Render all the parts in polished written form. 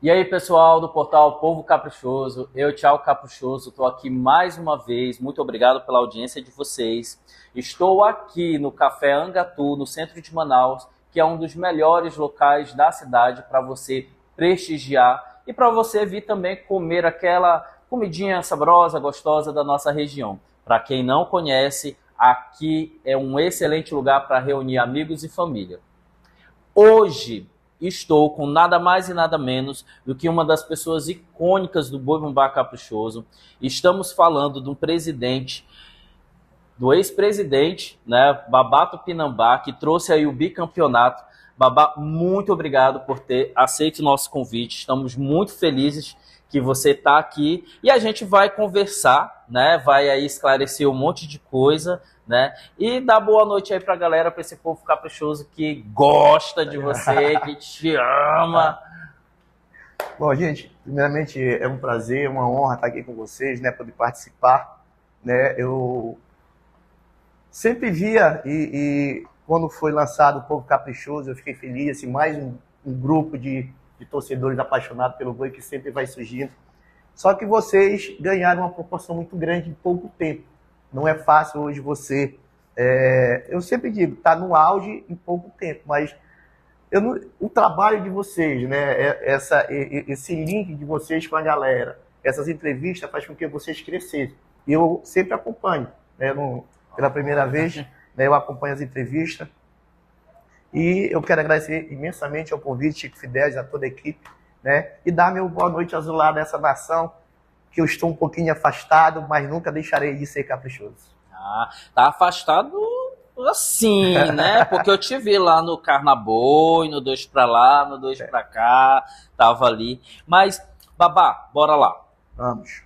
E aí, pessoal do portal Povo Caprichoso, eu, Thiago Caprichoso, estou aqui mais uma vez. Muito obrigado pela audiência de vocês. Estou aqui no Café Angatu, no centro de Manaus, que é um dos melhores locais da cidade para você prestigiar e para você vir também comer aquela comidinha saborosa, gostosa da nossa região. Para quem não conhece, aqui é um excelente lugar para reunir amigos e família. Hoje estou com nada mais e nada menos do que uma das pessoas icônicas do Boi Bumbá Caprichoso. Estamos falando de um presidente, do ex-presidente, né, Babá Tupinambá, que trouxe aí o bicampeonato. Babá, muito obrigado por ter aceito o nosso convite. Estamos muito felizes que você está aqui e a gente vai conversar, né? Vai aí esclarecer um monte de coisa, né? E dar boa noite aí pra galera, pra esse povo caprichoso que gosta de você, que te ama. Bom, gente, primeiramente é um prazer, uma honra estar aqui com vocês, né? Poder participar, né? Eu sempre via e quando foi lançado o Povo Caprichoso, eu fiquei feliz, assim, mais um grupo de torcedores apaixonados pelo boi que sempre vai surgindo. Só que vocês ganharam uma proporção muito grande em pouco tempo. Não é fácil hoje você... eu sempre digo, está no auge em pouco tempo, mas o trabalho de vocês, né, esse link de vocês com a galera, essas entrevistas faz com que vocês cresçam. Eu sempre acompanho, né, pela primeira vez, né, eu acompanho as entrevistas. E eu quero agradecer imensamente ao convite, Chico Fidelis, a toda a equipe, né? E dar meu boa noite azulado a essa nação, que eu estou um pouquinho afastado, mas nunca deixarei de ser caprichoso. Ah, tá afastado assim, né? Porque eu te vi lá no Carnaboi, no Dois Pra Lá, no Dois Pra Cá, tava ali. Mas, Babá, bora lá. Vamos.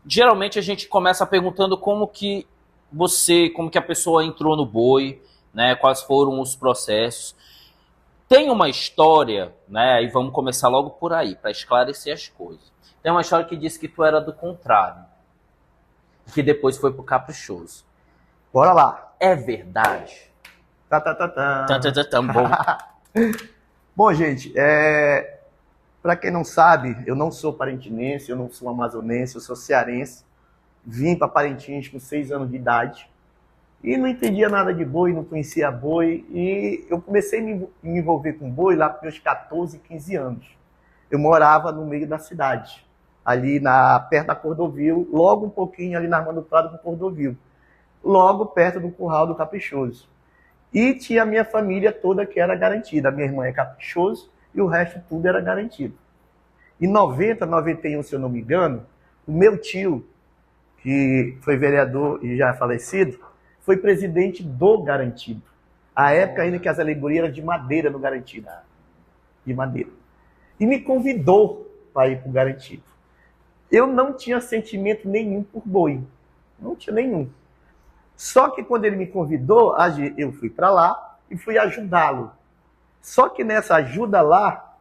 Geralmente a gente começa perguntando como que a pessoa entrou no boi, né? Quais foram os processos. Tem uma história, né? Aí vamos começar logo por aí, para esclarecer as coisas. Tem uma história que diz que tu era do contrário, que depois foi pro caprichoso. Bora lá. É verdade? Bom. Bom, gente, para quem não sabe, eu não sou parentinense, eu não sou amazonense, eu sou cearense. Vim para Parintins com 6 anos de idade e não entendia nada de boi, não conhecia boi. E eu comecei a me envolver com boi lá com meus 14, 15 anos. Eu morava no meio da cidade, ali perto da Cordovil, logo um pouquinho ali na Armando Prado com Cordovil, logo perto do Curral do Caprichoso. E tinha a minha família toda que era garantida. A minha irmã é caprichoso e o resto tudo era garantido. Em 90, 91, se eu não me engano, o meu tio, que foi vereador e já falecido, foi presidente do Garantido. A época ainda que as alegorias eram de madeira no Garantido. De madeira. E me convidou para ir para o Garantido. Eu não tinha sentimento nenhum por boi. Não tinha nenhum. Só que quando ele me convidou, eu fui para lá e fui ajudá-lo. Só que nessa ajuda lá,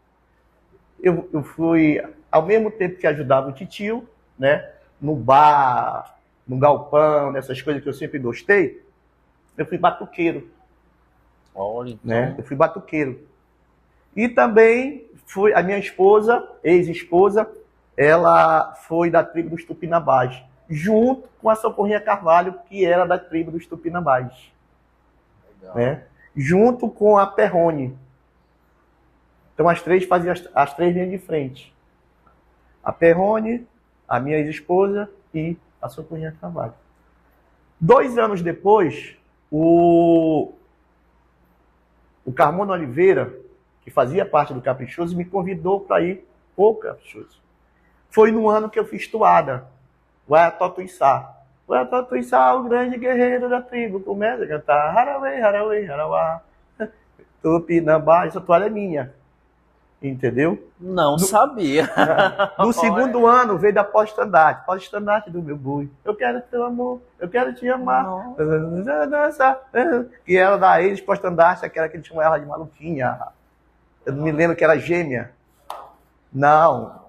eu fui, ao mesmo tempo que ajudava o titio, né? No bar, no galpão, nessas coisas que eu sempre gostei, eu fui batuqueiro. Olha, então. Né? Eu fui batuqueiro. E também a minha esposa, ex-esposa, ela foi da tribo dos Tupinambás, junto com a Socorrinha Carvalho, que era da tribo dos Tupinambás. Né? Junto com a Perrone. Então as três faziam as três linhas de frente. A Perrone, a minha ex-esposa e a Socorrinha Carvalho. 2 anos depois, o Carmona Oliveira, que fazia parte do Caprichoso, me convidou para ir pro Caprichoso. Foi no ano que eu fiz toada, o Ayatotuiçá. O Ayatotuiçá, o grande guerreiro da tribo, começa a cantar Haraway, Haraway, Harawá, Tupinambá, essa toada é minha. Entendeu? Não sabia. No segundo ano veio da pós-estandarte. Pós-estandarte do meu boi. Eu quero teu amor, eu quero te amar. Que era da ex-pós-estandarte, aquela que eles chamam ela de maluquinha. Eu não me lembro que era gêmea. Não.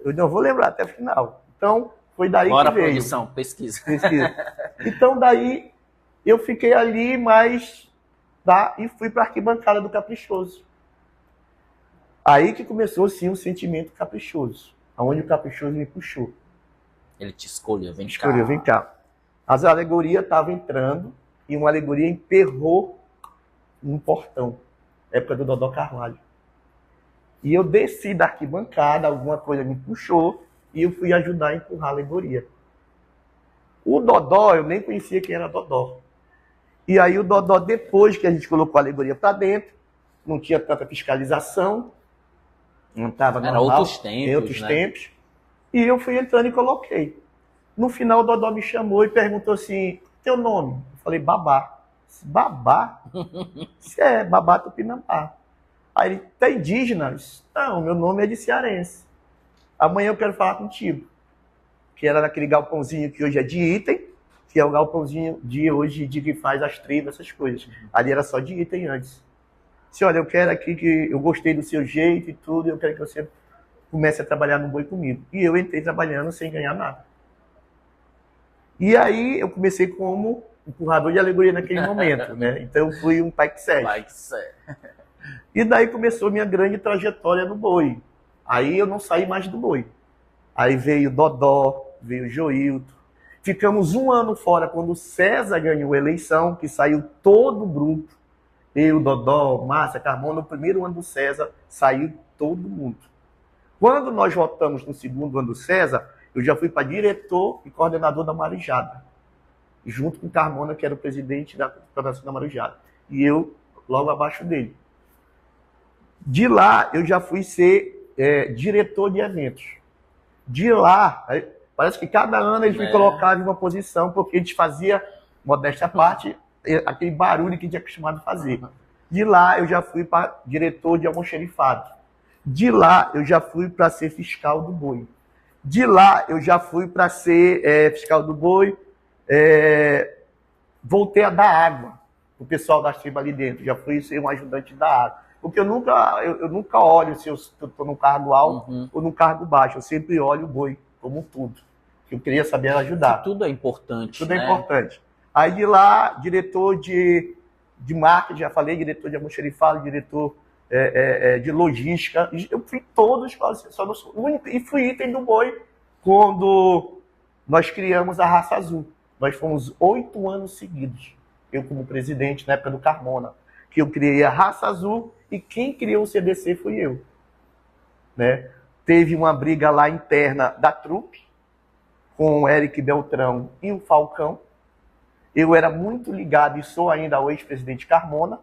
Eu não vou lembrar até o final. Então, foi daí Bora, que veio. produção, pesquisa. Então, daí, eu fiquei ali, mas... e fui para a arquibancada do Caprichoso. Aí que começou, sim, um sentimento caprichoso, aonde o caprichoso me puxou. Ele te escolheu, Vem cá. As alegorias estavam entrando e uma alegoria emperrou num portão, época do Dodó Carvalho. E eu desci da arquibancada, alguma coisa me puxou e eu fui ajudar a empurrar a alegoria. O Dodó, eu nem conhecia quem era Dodó. E aí o Dodó, depois que a gente colocou a alegoria para dentro, não tinha tanta fiscalização, não estava normal. Era outros tempos, outros tempos. E eu fui entrando e coloquei. No final, o Dodó me chamou e perguntou assim, teu nome? Eu falei, Babá. Babá? Isso é Babá Tupinambá. Aí ele, tá indígena? Não, meu nome é de cearense. Amanhã eu quero falar contigo. Que era naquele galpãozinho que hoje é de item, que é o galpãozinho de hoje de que faz as tribos, essas coisas. Ali era só de item antes. Disse, olha, eu quero aqui que eu gostei do seu jeito e tudo, eu quero que você comece a trabalhar no boi comigo. E eu entrei trabalhando sem ganhar nada. E aí eu comecei como empurrador de alegoria naquele momento, né? Então eu fui um pai que serve. E daí começou minha grande trajetória no boi. Aí eu não saí mais do boi. Aí veio Dodó, veio Joilton. Ficamos um ano fora quando o César ganhou a eleição, que saiu todo o grupo. Eu, Dodó, Márcia, Carmona, no primeiro ano do César, saiu todo mundo. Quando nós votamos no segundo ano do César, eu já fui para diretor e coordenador da Marujada, junto com Carmona, que era o presidente da Coordenação da Marujada. E eu, logo abaixo dele. De lá, eu já fui ser diretor de eventos. De lá, parece que cada ano eles me colocavam em uma posição, porque a gente fazia, modéstia à parte, aquele barulho que a gente é acostumado a fazer. De lá, eu já fui para diretor de almoxerifado. De lá, eu já fui para ser fiscal do boi. De lá, eu já fui para ser fiscal do boi. Voltei a dar água para o pessoal das tribos ali dentro. Já fui ser um ajudante da água. Porque eu nunca olho se eu estou num cargo alto ou num cargo baixo. Eu sempre olho o boi como um tudo. Eu queria saber ajudar. Tudo é importante. Tudo é importante. Aí de lá, diretor de marketing, já falei, diretor de almoxerifado, diretor de logística. Eu fui todos, e fui item do boi quando nós criamos a Raça Azul. Nós fomos 8 anos seguidos. Eu como presidente, na época do Carmona, que eu criei a Raça Azul e quem criou o CDC fui eu. Né? Teve uma briga lá interna da trupe com o Eric Beltrão e o Falcão. Eu era muito ligado e sou ainda ao ex-presidente Carmona.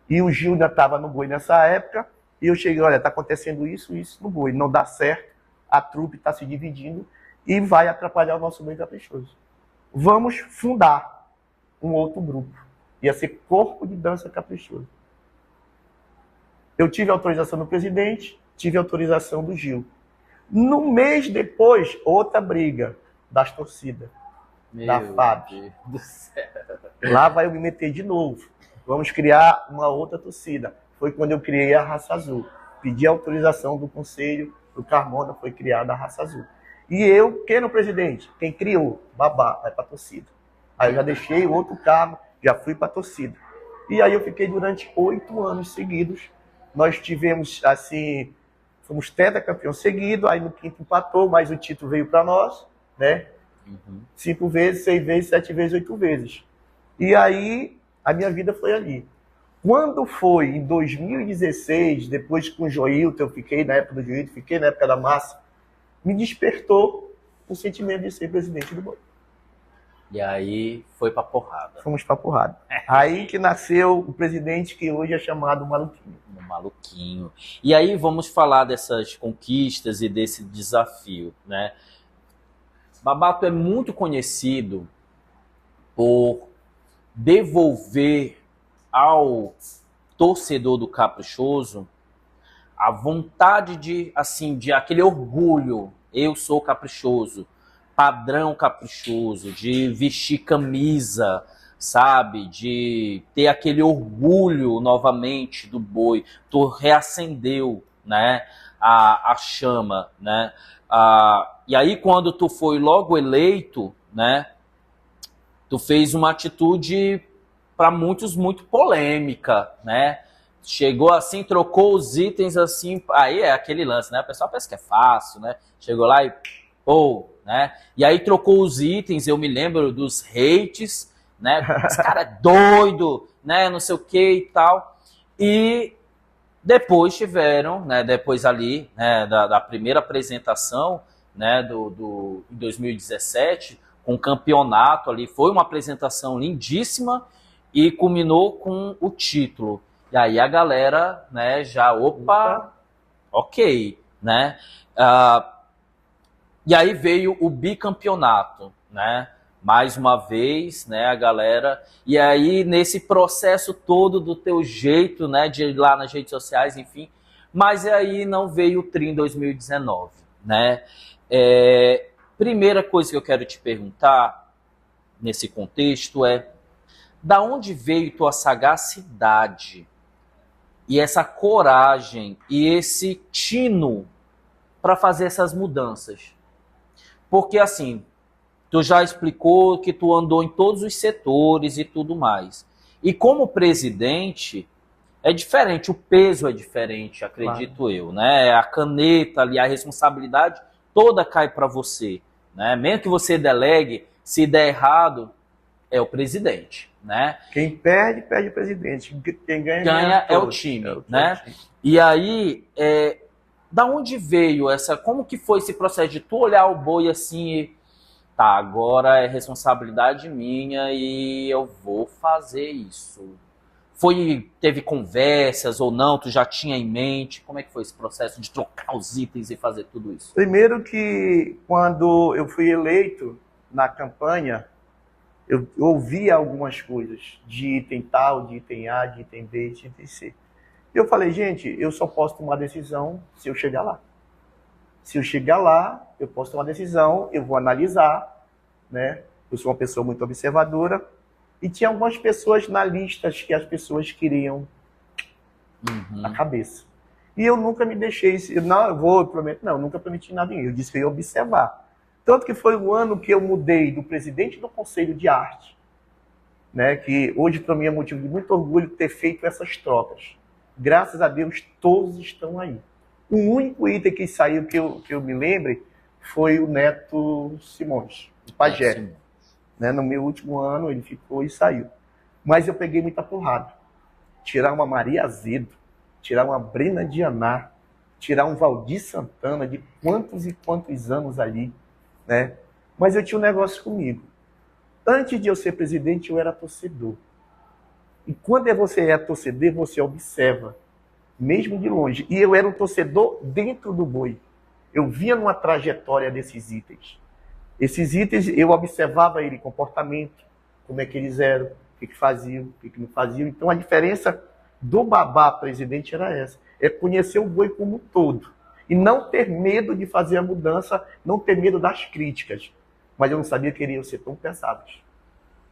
E o Gil ainda estava no boi nessa época. E eu cheguei, olha, está acontecendo isso no boi. Não dá certo, a trupe está se dividindo e vai atrapalhar o nosso boi caprichoso. Vamos fundar um outro grupo. Ia ser Corpo de Dança Caprichoso. Eu tive autorização do presidente, tive autorização do Gil. No mês depois, outra briga das torcidas. Da FAB. Lá vai eu me meter de novo. Vamos criar uma outra torcida. Foi quando eu criei a Raça Azul. Pedi a autorização do conselho, do Carmona, foi criada a Raça Azul. E eu, quem no presidente? Quem criou? Babá, vai para a torcida. Aí eu já deixei o outro cargo, já fui para a torcida. E aí eu fiquei durante 8 anos seguidos. Nós tivemos, assim, fomos tetracampeão seguido, aí no quinto empatou, mas o título veio para nós, né? 5 vezes, 6 vezes, 7 vezes, 8 vezes. E aí a minha vida foi ali. Quando foi em 2016, depois com o Joilton, eu fiquei na época do Joilton, fiquei na época da Massa, me despertou o sentimento de ser presidente do boi. E aí foi pra porrada. Fomos pra porrada. Aí que nasceu o presidente que hoje é chamado Maluquinho. Maluquinho. E aí vamos falar dessas conquistas e desse desafio, né? Babato é muito conhecido por devolver ao torcedor do Caprichoso a vontade de, assim, de aquele orgulho. Eu sou caprichoso, padrão caprichoso, de vestir camisa, sabe? De ter aquele orgulho novamente do boi. Tu reacendeu, né? A chama, né? E aí quando tu foi logo eleito, né? Tu fez uma atitude para muitos muito polêmica, né? Chegou assim, trocou os itens assim, aí é aquele lance, né? O pessoal pensa que é fácil, né? Chegou lá e pô, né? E aí trocou os itens, eu me lembro dos hates, né? Esse cara é doido, né? Não sei o que e tal. E depois tiveram, né? Depois ali, né? Da primeira apresentação, né? Em 2017, com o campeonato ali, foi uma apresentação lindíssima e culminou com o título. E aí a galera, né, já, opa, ok, né? E aí veio o bicampeonato, né? Mais uma vez, né, a galera... E aí, nesse processo todo do teu jeito, né, de ir lá nas redes sociais, enfim, mas aí não veio o Tri em 2019, né? Primeira coisa que eu quero te perguntar, nesse contexto, da onde veio tua sagacidade e essa coragem e esse tino para fazer essas mudanças? Porque, assim, tu já explicou que tu andou em todos os setores e tudo mais. E como presidente, é diferente, o peso é diferente, acredito claro. Eu, né? A caneta ali, a responsabilidade toda cai para você, né? Mesmo que você delegue, se der errado, é o presidente, né? Quem perde, perde o presidente. Quem ganha é o time, né? E aí, da onde veio essa... Como que foi esse processo de tu olhar o boi assim e... Tá, agora é responsabilidade minha e eu vou fazer isso. Teve conversas ou não? Tu já tinha em mente? Como é que foi esse processo de trocar os itens e fazer tudo isso? Primeiro que quando eu fui eleito na campanha, eu ouvi algumas coisas de item tal, de item A, de item B, de item C. Eu falei, gente, eu só posso tomar decisão se eu chegar lá. Se eu chegar lá, eu posso tomar decisão, eu vou analisar, né? Eu sou uma pessoa muito observadora. E tinha algumas pessoas na lista que as pessoas queriam na cabeça. E eu nunca me deixei, eu prometo, não, eu nunca prometi nada em eu disse que eu ia observar. Tanto que foi o ano que eu mudei do presidente do Conselho de Arte, né, que hoje para mim é motivo de muito orgulho ter feito essas trocas. Graças a Deus, todos estão aí. O único item que saiu, que eu me lembre, foi o Neto Simões, o Pajé. Né, no meu último ano ele ficou e saiu. Mas eu peguei muita porrada. Tirar uma Maria Azedo, tirar uma Brena Dianá, tirar um Valdir Santana, de quantos e quantos anos ali, né? Mas eu tinha um negócio comigo. Antes de eu ser presidente, eu era torcedor. E quando você é torcedor, você observa, mesmo de longe. E eu era um torcedor dentro do boi. Eu via numa trajetória desses itens. Esses itens, eu observava ele, comportamento, como é que eles eram, o que faziam, o que não faziam. Então, a diferença do babá presidente era essa. É conhecer o boi como um todo. E não ter medo de fazer a mudança, não ter medo das críticas. Mas eu não sabia que iriam ser tão pesados.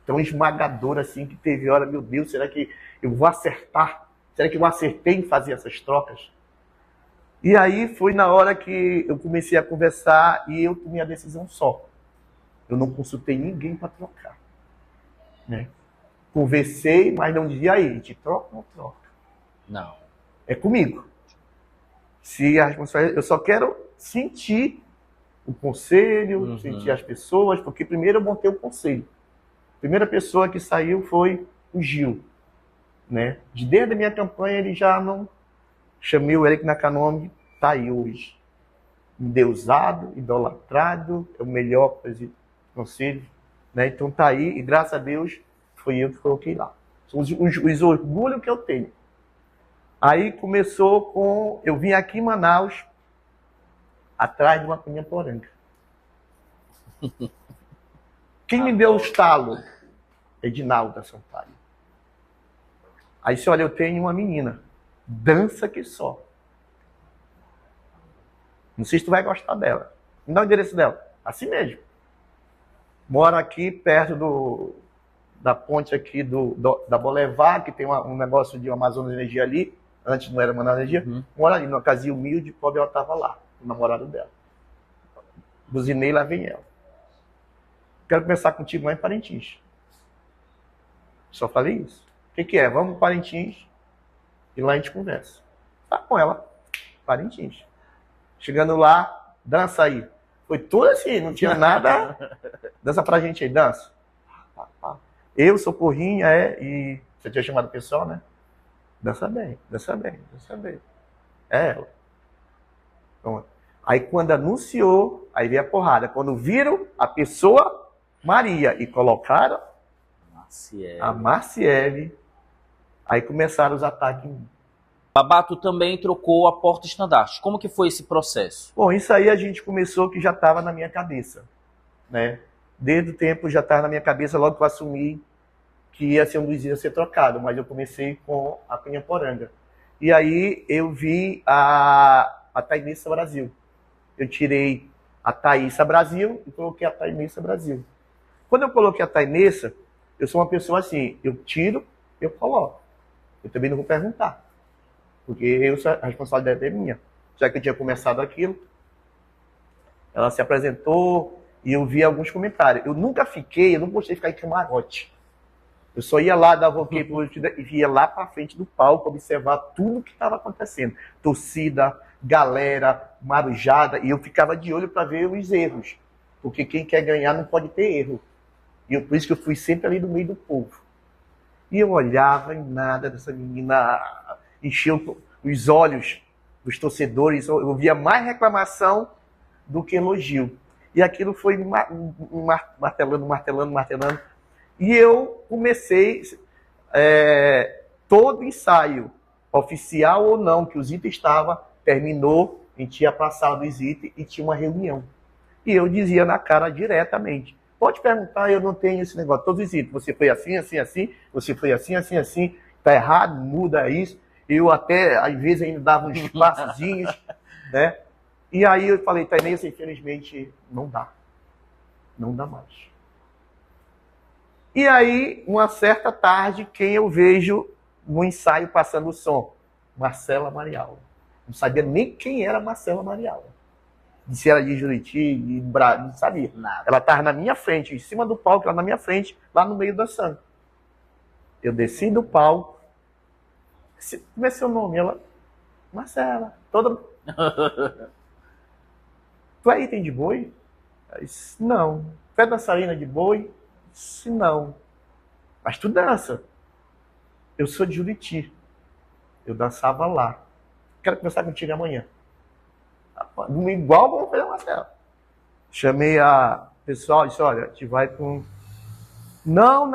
Tão esmagador assim, que teve hora, meu Deus, será que eu vou acertar? Será que eu acertei em fazer essas trocas? E aí foi na hora que eu comecei a conversar e eu tomei a decisão só. Eu não consultei ninguém para trocar. Né? Conversei, mas não dizia aí, te troca ou não troca? Não. É comigo. Se a responsabilidade, eu só quero sentir o conselho, sentir as pessoas, porque primeiro eu montei o conselho. A primeira pessoa que saiu foi o Gil. Né? Desde a minha campanha ele já não... Chamei o Eric Nakanomi, tá aí hoje. Endeusado, idolatrado, é o melhor presidente do conselho. Né? Então tá aí, e graças a Deus foi eu que coloquei lá. São os orgulhos que eu tenho. Aí começou com... Eu vim aqui em Manaus, atrás de uma cunha poranga. Quem me deu o estalo? Edinalda Sampaio. Aí disse, olha, eu tenho uma menina, dança que só. Não sei se tu vai gostar dela. Me dá o endereço dela. Assim mesmo. Mora aqui perto da ponte aqui da Boulevard, que tem um negócio de Amazonas Energia ali. Antes não era Manaus Energia. Mora ali, numa casinha humilde, pobre, ela estava lá, o namorado dela. Buzinei, lá vem ela. Quero conversar contigo lá em Parintins. Só falei isso. O que é? Vamos para Parintins. E lá a gente conversa. Tá com ela, Parintins. Chegando lá, dança aí. Foi tudo assim, não tinha nada. Dança pra gente aí, dança. Eu, Socorrinha, e você tinha chamado o pessoal, né? Dança bem, dança bem, dança bem. É ela. Então, aí quando anunciou, aí veio a porrada. Quando viram a pessoa, Maria, e colocaram a Marciele, aí começaram os ataques em mim. Babato também trocou a porta-estandarte. Como que foi esse processo? Bom, isso aí a gente começou que já estava na minha cabeça, né? Desde o tempo já estava na minha cabeça, logo que eu assumi que ia ser um dos dias a ser trocado, mas eu comecei com a Cunhaporanga. E aí eu vi a Tainissa Brasil. Eu tirei a Thaísa Brasil e coloquei a Tainissa Brasil. Quando eu coloquei a Tainissa, eu sou uma pessoa assim, eu tiro, eu coloco. Eu também não vou perguntar, porque a responsabilidade é minha. Já que eu tinha começado aquilo, ela se apresentou e eu vi alguns comentários. Eu não gostei de ficar em camarote. Eu só ia lá, dava o quê, e ia lá para frente do palco, observar tudo o que estava acontecendo. Torcida, galera, marujada, e eu ficava de olho para ver os erros. Porque quem quer ganhar não pode ter erro. E por isso que eu fui sempre ali no meio do povo. E eu olhava e nada dessa menina encheu os olhos dos torcedores. Eu via mais reclamação do que elogio. E aquilo foi martelando. E eu comecei todo ensaio, oficial ou não, que o Zita estava, terminou, a gente ia para a sala do Zita e tinha uma reunião. E eu dizia na cara diretamente, pode perguntar, eu não tenho esse negócio. Todos os Zita, você foi assim, assim, assim, você foi assim, assim, assim, tá errado, muda isso. Eu até, às vezes, ainda dava uns passozinhos, né? E aí eu falei, Tainissa, infelizmente, não dá. Não dá mais. E aí, uma certa tarde, quem eu vejo no ensaio passando o som? Marcela Marial. Não sabia nem quem era Marcela Marial. Se era de Juriti, de Brás, não sabia. Nada. Ela estava na minha frente, em cima do palco, ela na minha frente, lá no meio dançando. Eu desci do palco. Como é seu nome? Ela, Marcela. Toda... Tu é item de boi? Eu disse, não. Tu é dançarina de boi? Se não, mas tu dança. Eu sou de Juriti. Eu dançava lá. Quero conversar contigo amanhã. Igual vamos fazer a Marcela. Chamei a pessoal, disse, olha, a gente vai com... Não,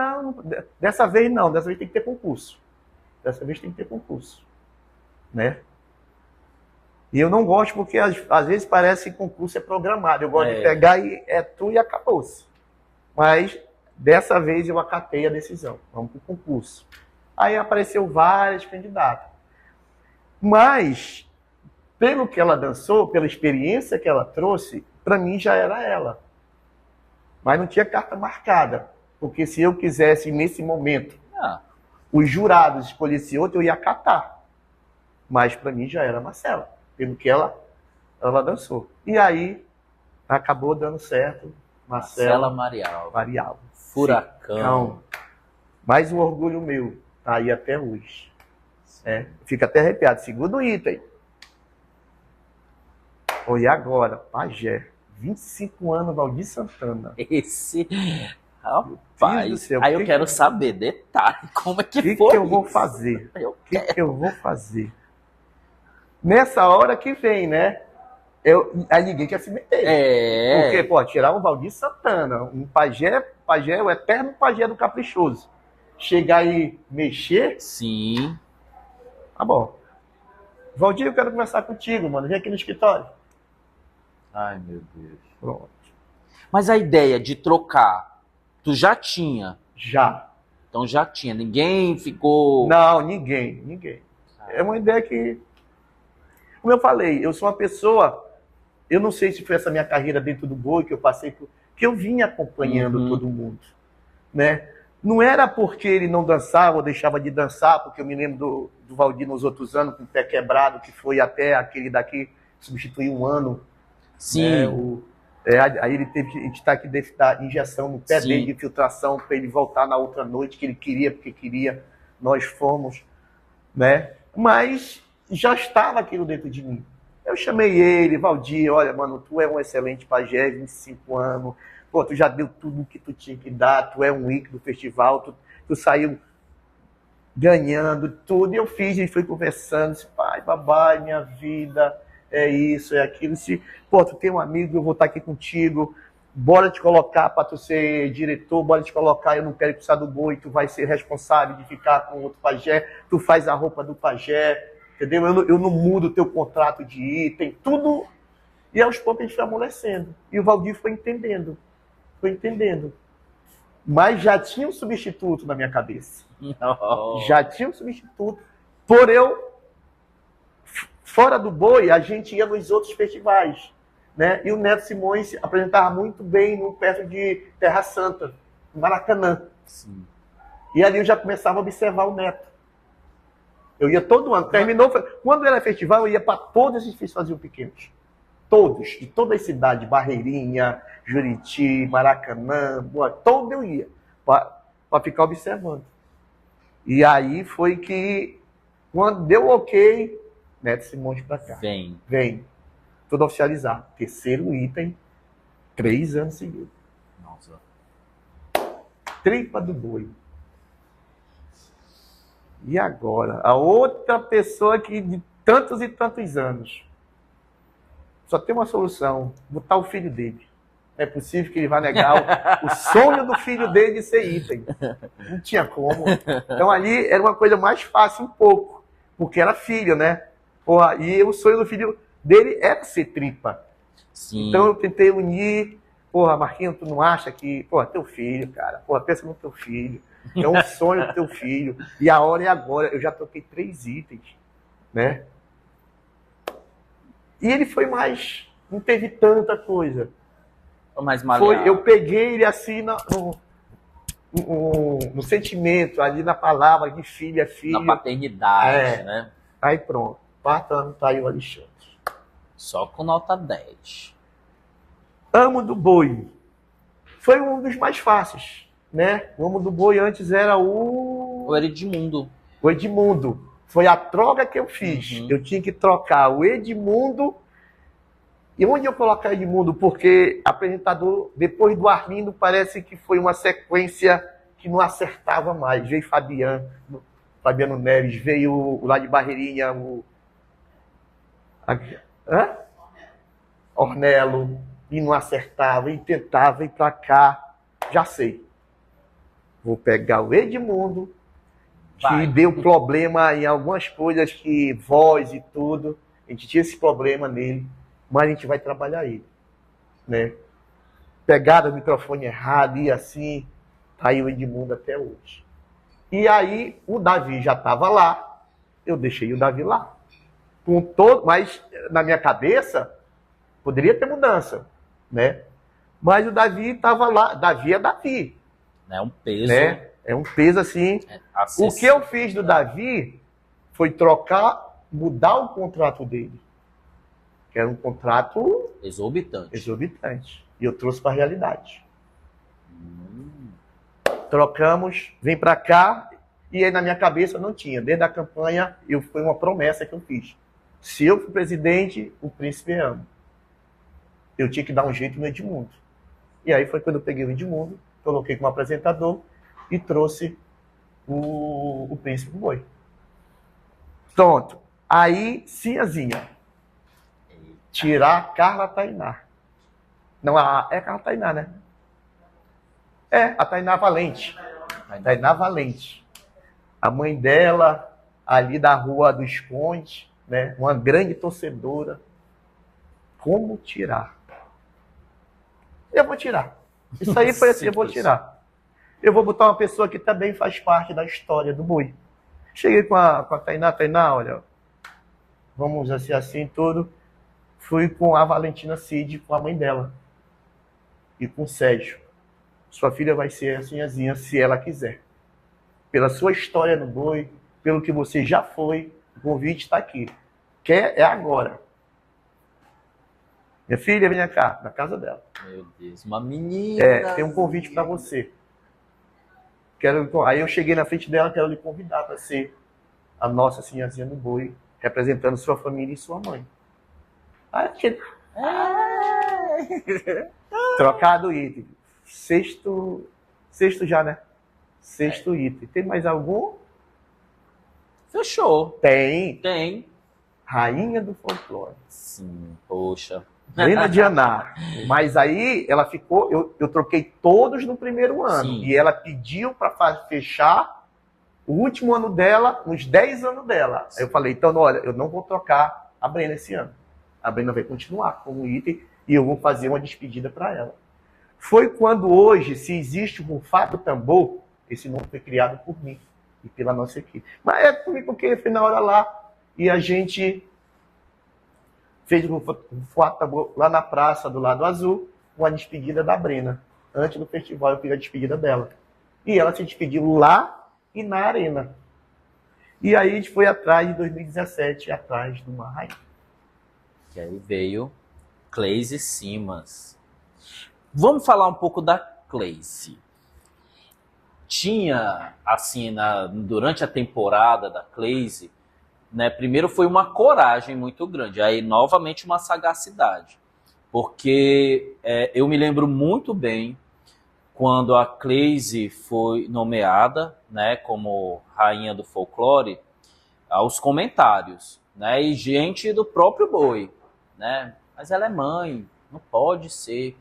dessa vez não. Dessa vez tem que ter concurso. Dessa vez tem que ter concurso. Né? E eu não gosto porque às vezes parece que concurso é programado. Eu gosto de pegar e é tu e acabou-se. Mas... dessa vez eu acatei a decisão. Vamos para o concurso. Aí apareceu vários candidatos. Mas, pelo que ela dançou, pela experiência que ela trouxe, para mim já era ela. Mas não tinha carta marcada. Porque se eu quisesse, nesse momento, os jurados escolhessem outro, eu ia acatar. Mas para mim já era Marcela. Pelo que ela dançou. E aí, acabou dando certo. Marcela Marial. Furacão. Mais um orgulho meu. Tá aí até hoje. Fica até arrepiado. Segundo item. E agora, Pajé. 25 anos, Valdir Santana. Esse... Rapaz, aí eu quero saber detalhe. Como é que foi? O que eu vou fazer? O que eu vou fazer? Nessa hora que vem, né? Aí ninguém quer se meter. Porque, pô, tirar um Valdir Santana, um pajé, o eterno pajé do caprichoso. Chegar e mexer. Sim. Tá bom. Valdir, eu quero conversar contigo, mano. Vem aqui no escritório. Ai, meu Deus. Pronto. Mas a ideia de trocar, tu já tinha? Já. Então já tinha. Ninguém ficou... Não, ninguém. É uma ideia que... Como eu falei, eu sou uma pessoa... Eu não sei se foi essa minha carreira dentro do boi que eu passei por... que eu vinha acompanhando todo mundo, né? Não era porque ele não dançava ou deixava de dançar, porque eu me lembro do Valdir nos outros anos, com o pé quebrado, que foi até aquele daqui, substituir um ano. Sim. Né? Aí ele teve que dar injeção no pé dele de infiltração para ele voltar na outra noite, que ele queria, porque queria. Nós fomos, né? Mas já estava aquilo dentro de mim. Eu chamei ele, Valdir, olha, mano, tu é um excelente pajé, 25 anos, pô, tu já deu tudo o que tu tinha que dar, tu é um ícone do festival, tu saiu ganhando tudo, e eu fiz, e fui conversando, disse, pai, babai, minha vida, é isso, é aquilo, se, pô, tu tem um amigo, eu vou estar aqui contigo, bora te colocar para tu ser diretor, bora te colocar, eu não quero precisar do boi, tu vai ser responsável de ficar com outro pajé, tu faz a roupa do pajé, entendeu? Eu não mudo o teu contrato de item, tudo. E aos poucos a gente foi amolecendo. E o Valdir foi entendendo. Foi entendendo. Mas já tinha um substituto na minha cabeça. Não. Já tinha um substituto. Por eu, fora do boi, a gente ia nos outros festivais. Né? E o Neto Simões apresentava muito bem perto de Terra Santa, no Maracanã. Sim. E ali eu já começava a observar o Neto. Eu ia todo ano. Terminou. Quando era festival, eu ia para todos esses festivais pequenos. Todos, de toda a cidade, Barreirinha, Juriti, Maracanã, todo eu ia, para ficar observando. E aí foi que, quando deu ok, Neto Simões para cá. Vem. Tudo oficializar. Terceiro item, 3 anos seguidos. Nossa. Tripa do boi. E agora? A outra pessoa que de tantos e tantos anos. Só tem uma solução. Botar o filho dele. Não é possível que ele vá negar o sonho do filho dele de ser item. Não tinha como. Então ali era uma coisa mais fácil um pouco. Porque era filho, né? Porra, e o sonho do filho dele era ser tripa. Sim. Então eu tentei unir. Porra, Marquinhos, tu não acha que... Porra, teu filho, cara. Porra, pensa no teu filho. É um sonho do teu filho. E a hora é agora. Eu já troquei 3 itens, né? E ele foi não teve tanta coisa. Mais maleável. Eu peguei ele assim no sentimento, ali na palavra de filho é filho. Na paternidade, né? Aí pronto. 4 anos tá aí o Alexandre. Só com nota 10. Amo do Boi. Foi um dos mais fáceis. Né? O Amo do Boi antes era O Edmundo. O Edmundo. Foi a troca que eu fiz. Uhum. Eu tinha que trocar o Edmundo. E onde eu colocar o Edmundo? Porque apresentador, depois do Arlindo, parece que foi uma sequência que não acertava mais. Veio Fabiano Neves, veio lá de Barreirinha, Ornelo, e não acertava, e tentava ir para cá. Já sei. Vou pegar o Edmundo, que deu problema em algumas coisas, que voz e tudo. A gente tinha esse problema nele, mas a gente vai trabalhar ele. Né? Pegada do microfone errado e assim, tá aí o Edmundo até hoje. E aí o Davi já estava lá, eu deixei o Davi lá. Mas na minha cabeça, poderia ter mudança. Né? Mas o Davi estava lá, Davi é Davi. É um peso. Né? É um peso assim. O que eu fiz do Davi foi mudar o contrato dele. Que era um contrato exorbitante. E eu trouxe para a realidade. Trocamos, vem para cá, e aí na minha cabeça não tinha. Desde a campanha, foi uma promessa que eu fiz. Se eu for presidente, o príncipe ama. Eu tinha que dar um jeito no Edmundo. E aí foi quando eu peguei o Edmundo, coloquei como apresentador e trouxe o Príncipe do Boi. Pronto. Aí, Ciazinha. Tirar Carla Tainá. Não, é Carla Tainá, né? É, a Tainá Valente. Tainá Valente. A mãe dela, ali da Rua dos Condes, né? Uma grande torcedora. Como tirar? Eu vou tirar. Isso aí foi assim, eu vou tirar. Eu vou botar uma pessoa que também faz parte da história do boi. Cheguei com a Tainá, olha, vamos assim tudo. Fui com a Valentina Cid, com a mãe dela. E com o Sérgio. Sua filha vai ser a Sinhazinha, se ela quiser. Pela sua história no boi, pelo que você já foi, o convite está aqui. É agora. Minha filha, vem cá, na casa dela. Meu Deus, uma menina. Tem um convite para você. Aí eu cheguei na frente dela, quero lhe convidar para ser a Nossa Senhorazinha do Boi, representando sua família e sua mãe. Aí, trocado o item. Sexto já, né? Sexto item. Tem mais algum? Fechou. Tem. Rainha do folclore. Sim, poxa. Brena de Aná. Mas aí ela ficou. Eu troquei todos no primeiro ano. Sim. E ela pediu para fechar o último ano dela, nos 10 anos dela. Sim. Aí eu falei, então, olha, eu não vou trocar a Brena esse ano. A Brena vai continuar como item e eu vou fazer uma despedida para ela. Foi quando hoje, se existe o Rufado Tambor, esse nome foi criado por mim e pela nossa equipe. Mas é comigo porque foi na hora lá e a gente fez o Rufado Tambor lá na praça do Lado Azul, com a despedida da Brena. Antes do festival eu fiz a despedida dela. E ela se despediu lá e na arena. E aí a gente foi atrás de 2017, atrás de uma rainha. E aí veio Cleise Simas. Vamos falar um pouco da Cleise. Tinha, assim, durante a temporada da Cleise, né, primeiro foi uma coragem muito grande, aí novamente uma sagacidade. Porque eu me lembro muito bem quando a Cleise foi nomeada, né, como rainha do folclore, aos comentários, né, e gente do próprio Boi, né, mas ela é mãe, não pode ser.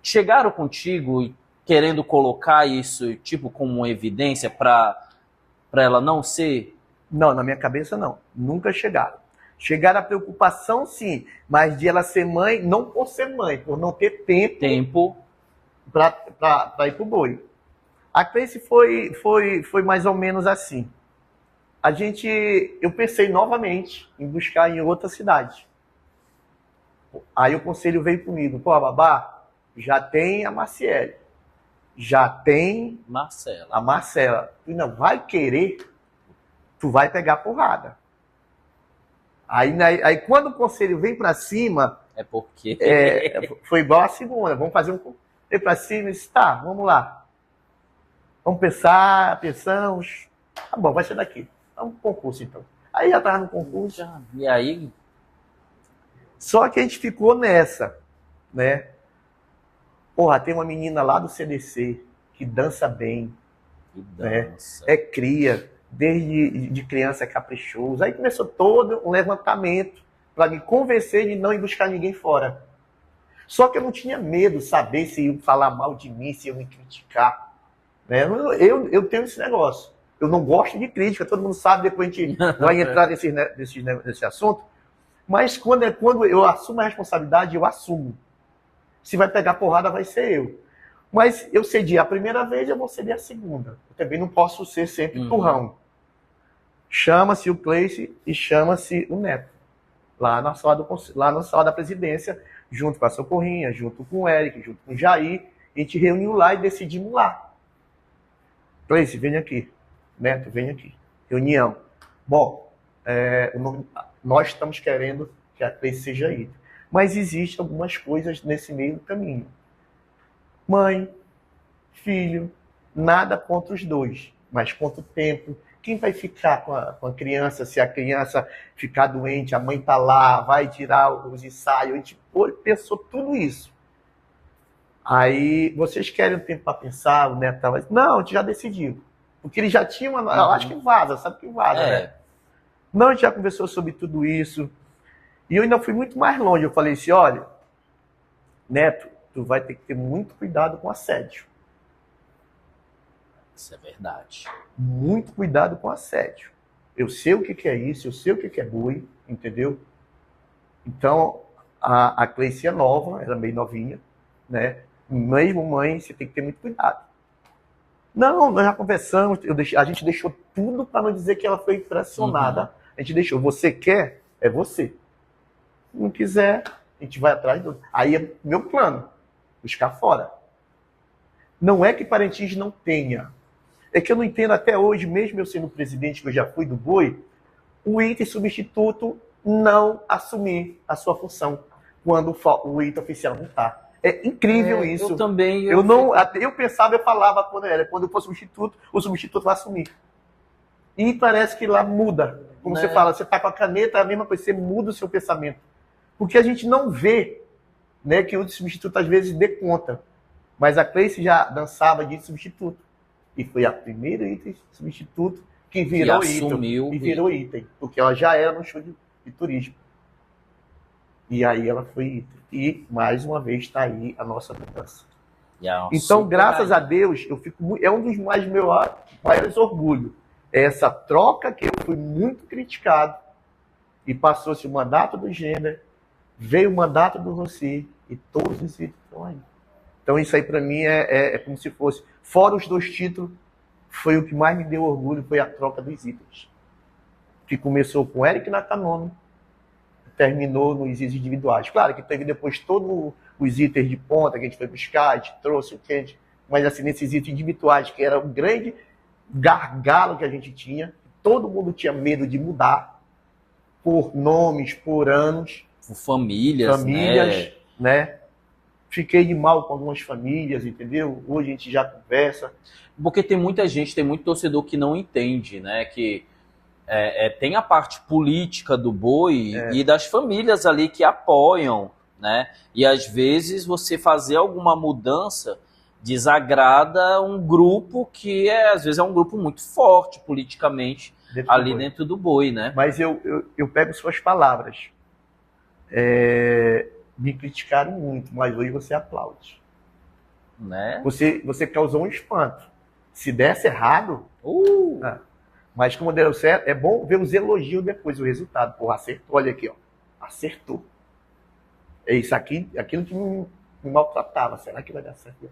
Chegaram contigo querendo colocar isso tipo como uma evidência para ela não ser? Não, na minha cabeça não. Nunca chegaram. Chegaram a preocupação, sim, mas de ela ser mãe, não por ser mãe, por não ter tempo para ir pro Boi. A Cleise foi mais ou menos assim. Eu pensei novamente em buscar em outra cidade. Aí o conselho veio comigo, pô, babá, já tem a Marciele, já tem a Marcela. Tu não vai querer, tu vai pegar porrada. Aí quando o conselho vem para cima, é porque foi igual a segunda, vamos fazer vem para cima e disse, tá, vamos lá. Vamos pensamos, tá bom, vai ser daqui. Vamos pro concurso então. Aí já estava no concurso. E aí? Só que a gente ficou nessa, né? Porra, tem uma menina lá do CDC que dança bem, né? É cria, desde de criança é caprichoso. Aí começou todo um levantamento para me convencer de não ir buscar ninguém fora. Só que eu não tinha medo, saber se iam falar mal de mim, se iam me criticar, né? Eu tenho esse negócio. Eu não gosto de crítica, todo mundo sabe, depois a gente vai entrar nesse assunto. Mas quando eu assumo a responsabilidade, eu assumo. Se vai pegar porrada, vai ser eu. Mas eu cedi a primeira vez, eu vou ceder a segunda. Eu também não posso ser sempre turrão. Chama-se o Cleise e chama-se o Neto. Lá na sala da presidência, junto com a Socorrinha, junto com o Eric, junto com o Jair. A gente reuniu lá e decidimos lá. Cleise, vem aqui. Neto, vem aqui. Reunião. Bom, nós estamos querendo que a Cleise seja aí. Mas existem algumas coisas nesse meio do caminho. Mãe, filho, nada contra os dois, mas contra o tempo. Quem vai ficar com a criança se a criança ficar doente, a mãe está lá, vai tirar os ensaios, a gente pensou tudo isso. Aí, vocês querem um tempo para pensar? O Neto estava não, a gente já decidiu. Porque ele já tinha uma... Eu acho que vaza, sabe que vaza, né? Não, a gente já conversou sobre tudo isso. E eu ainda fui muito mais longe. Eu falei assim, olha, Neto, tu vai ter que ter muito cuidado com assédio. Isso é verdade. Muito cuidado com assédio. Eu sei o que é isso, eu sei o que é boi, entendeu? Então, a Cleise é nova, era meio novinha, né? Mesmo mãe, você tem que ter muito cuidado. Não, nós já conversamos, a gente deixou tudo para não dizer que ela foi pressionada. A gente deixou, você quer, é você. Se não quiser, a gente vai atrás do... Aí é meu plano, buscar fora. Não é que Parintins não tenha. É que eu não entendo até hoje, mesmo eu sendo presidente, que eu já fui do Boi, o item substituto não assumir a sua função quando o item oficial não está. É incrível isso. Eu também. Eu pensava, eu falava quando eu for substituto, o substituto vai assumir. e parece que lá muda. Como você fala, você está com a caneta, é a mesma coisa, você muda o seu pensamento. Porque a gente não vê, né, que o substituto às vezes dê conta. Mas a Cleice já dançava de substituto. E foi a primeira item substituto que virou item. E virou item. Porque ela já era no show de turismo. E aí ela foi item. E, mais uma vez, está aí a nossa mudança. Então, graças a Deus, eu fico é um dos meus maiores orgulhos. É essa troca que eu fui muito criticado. E passou-se o mandato do Gênero, veio o mandato do Rossi, e todos os itens estão aí. Então, isso aí, para mim, é como se fosse... Fora os 2 títulos, foi o que mais me deu orgulho, foi a troca dos itens. Que começou com o Eric Nakanomi, terminou nos itens individuais. Claro que teve depois todos os itens de ponta que a gente foi buscar, a gente trouxe o que a gente... Mas, assim, nesses itens individuais, que era um grande gargalo que a gente tinha, todo mundo tinha medo de mudar, por nomes, por anos. Por famílias, né? Fiquei de mal com algumas famílias, entendeu? Hoje a gente já conversa. Porque tem muita gente, tem muito torcedor que não entende, né? Que tem a parte política do boi e das famílias ali que apoiam, né? E às vezes você fazer alguma mudança desagrada um grupo que às vezes é um grupo muito forte politicamente dentro do boi, né? Mas eu pego suas palavras. Me criticaram muito, mas hoje você aplaude. Né? Você causou um espanto. Se desse errado... Mas como deu certo, é bom ver os elogios depois, o resultado. Porra, acertou, olha aqui, ó. Acertou. É isso aqui, aquilo que me maltratava. Será que vai dar certo?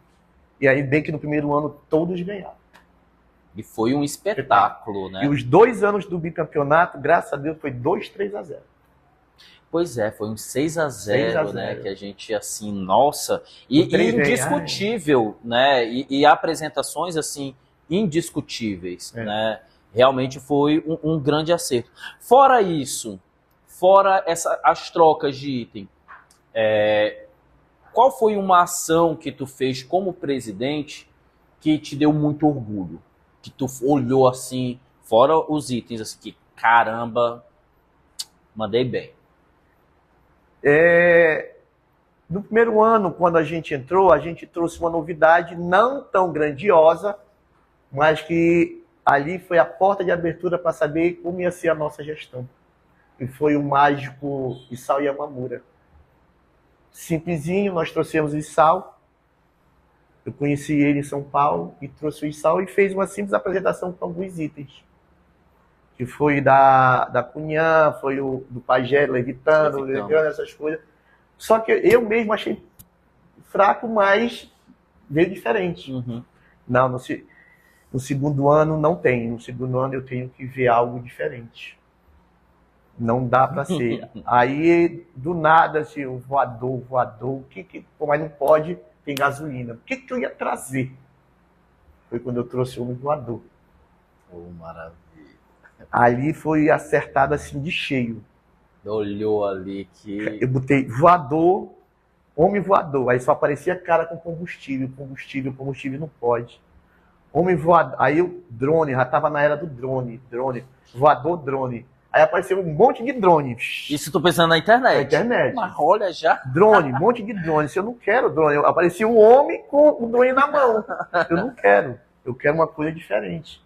E aí, bem que no primeiro ano, todos ganharam. E foi um espetáculo, né? E os 2 anos do bicampeonato, graças a Deus, foi 2-3-0. Pois é, foi um 6-0, né? Que a gente, assim, nossa... E indiscutível, né? E apresentações, assim, indiscutíveis, né? Realmente foi um grande acerto. Fora isso, fora as trocas de item, qual foi uma ação que tu fez como presidente que te deu muito orgulho? Que tu olhou assim, fora os itens, assim, que caramba, mandei bem. No primeiro ano, quando a gente entrou, a gente trouxe uma novidade não tão grandiosa, mas que ali foi a porta de abertura para saber como ia ser a nossa gestão. E foi o mágico Isao Yamamura. Simplesinho, nós trouxemos o Isao. Eu conheci ele em São Paulo e trouxe o Isao e fez uma simples apresentação com alguns itens. Que foi da Cunhã, foi do Pajé, levitando, essas coisas. Só que eu mesmo achei fraco, mas veio diferente. Não, no segundo ano não tem. No segundo ano eu tenho que ver algo diferente. Não dá para ser. Aí, do nada, assim, o voador, mas não pode, tem gasolina. O que eu ia trazer? Foi quando eu trouxe o homem voador. Maravilha. Ali foi acertado assim de cheio. Olhou ali que... Eu botei voador, homem voador. Aí só aparecia cara com combustível não pode. Homem voador. Aí o drone, já estava na era do drone. Voador, drone. Aí apareceu um monte de drone. Isso tô pensando na internet. Na internet. Mas olha já. Drone, um monte de drone. Se eu não quero drone, aparecia um homem com o drone na mão. Eu não quero. Eu quero uma coisa diferente.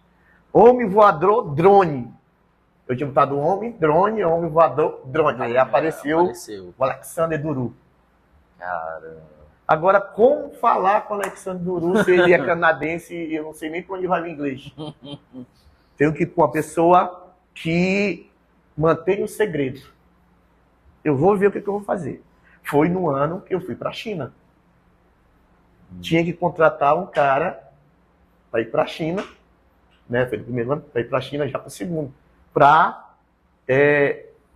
Homem voador, drone. Eu tinha botado homem, drone, homem voador, drone. Aí apareceu o Alexander Duru. Caramba. Agora, como falar com o Alexander Duru se ele é canadense e eu não sei nem para onde vai o inglês? Tenho que ir com uma pessoa que mantém o segredo. Eu vou ver o que eu vou fazer. Foi no ano que eu fui para a China. Tinha que contratar um cara para ir para a China, né? Foi no primeiro ano, para ir para a China já para o segundo. Para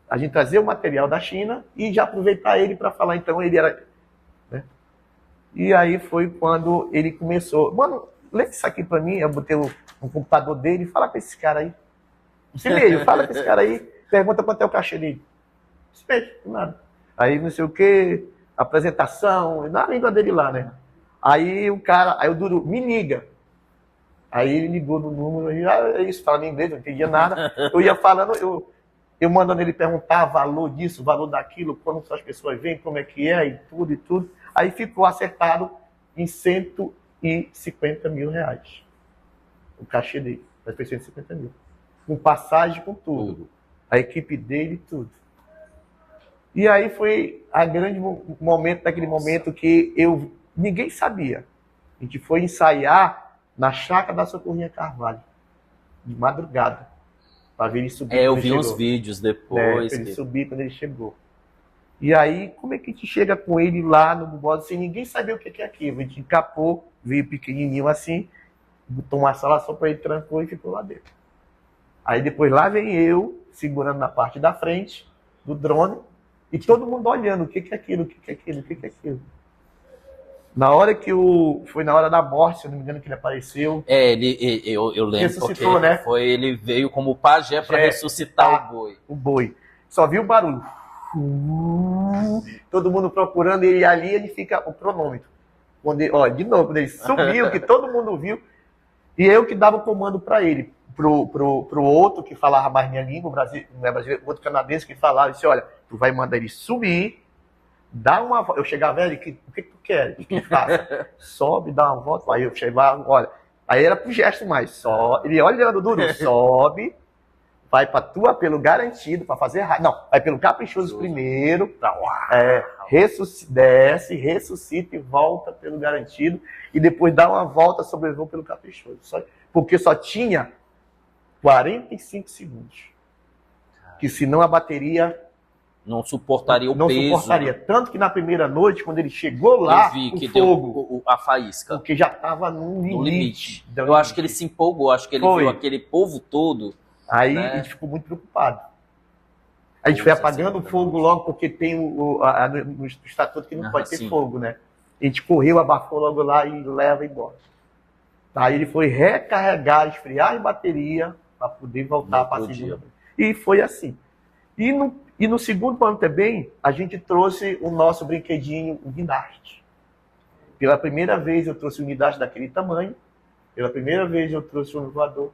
a gente trazer o material da China e já aproveitar ele para falar. Então ele era... Né? E aí foi quando ele começou. Mano, lê isso aqui para mim. Eu botei no computador dele e fala com esse cara aí. Esse meio, fala com esse cara aí. Pergunta quanto é o cachê dele. Esse meio, nada. Aí não sei o que, apresentação, na língua dele lá, né? Aí o cara, aí o Duru, me liga. Aí ele ligou no número, e é isso, falando em inglês, não entendia nada. Eu ia falando, eu mandando ele perguntar valor disso, valor daquilo, quando as pessoas vêm, como é que é, e tudo, e tudo. Aí ficou acertado em R$150 mil. O cachê dele, mas foi 150 mil. Com passagem, com tudo. A equipe dele, tudo. E aí foi a grande momento, daquele momento que ninguém sabia. A gente foi ensaiar na chácara da Socorrinha Carvalho, de madrugada, para ver ele subir. Eu vi uns vídeos depois. Para ele subir quando ele chegou. E aí, como é que a gente chega com ele lá no Bubosa sem ninguém saber o que é aquilo? A gente encapou, veio pequenininho assim, botou uma sala só para ele, trancou e ficou lá dentro. Aí depois lá vem eu, segurando na parte da frente do drone, e todo mundo olhando, o que é aquilo, o que é aquilo, o que é aquilo. Na hora que foi na hora da morte, se eu não me engano, que ele apareceu. Eu lembro, ressuscitou, porque né? Ele veio como pajé para ressuscitar o boi. O boi. Só viu o barulho. Todo mundo procurando ele ali, ele fica o cronômetro. De novo, quando ele subiu, que todo mundo viu, e eu que dava o comando para ele, pro outro que falava mais minha língua, outro canadense que falava, disse, olha, tu vai mandar ele subir, dá uma volta. Eu chegava, velho, o que tu quer? O que faça? Sobe, dá uma volta. Aí eu chegava, olha, aí era pro gesto mais, ele olhando duro, sobe, vai para tua pelo garantido, para fazer errado. Não, vai pelo caprichoso primeiro, desce, ressuscita e volta pelo garantido, e depois dá uma volta, sobrevoo pelo caprichoso. Porque só tinha 45 segundos. Que senão a bateria não suportaria o peso. Não suportaria. Tanto que na primeira noite, quando ele chegou lá, eu vi que fogo, deu a faísca. Porque já estava no limite. Eu acho que ele se empolgou, acho que ele viu aquele povo todo. Aí, né? A gente ficou muito preocupado. A gente foi apagando o fogo logo, porque tem no estatuto que não pode ter fogo, né? A gente correu, abafou logo lá e leva embora. Aí ele foi recarregar, esfriar a bateria para poder voltar para a segunda. E foi assim. E no segundo ano também, a gente trouxe o nosso brinquedinho, o guindaste. Pela primeira vez eu trouxe um guindaste daquele tamanho. Pela primeira vez eu trouxe um voador.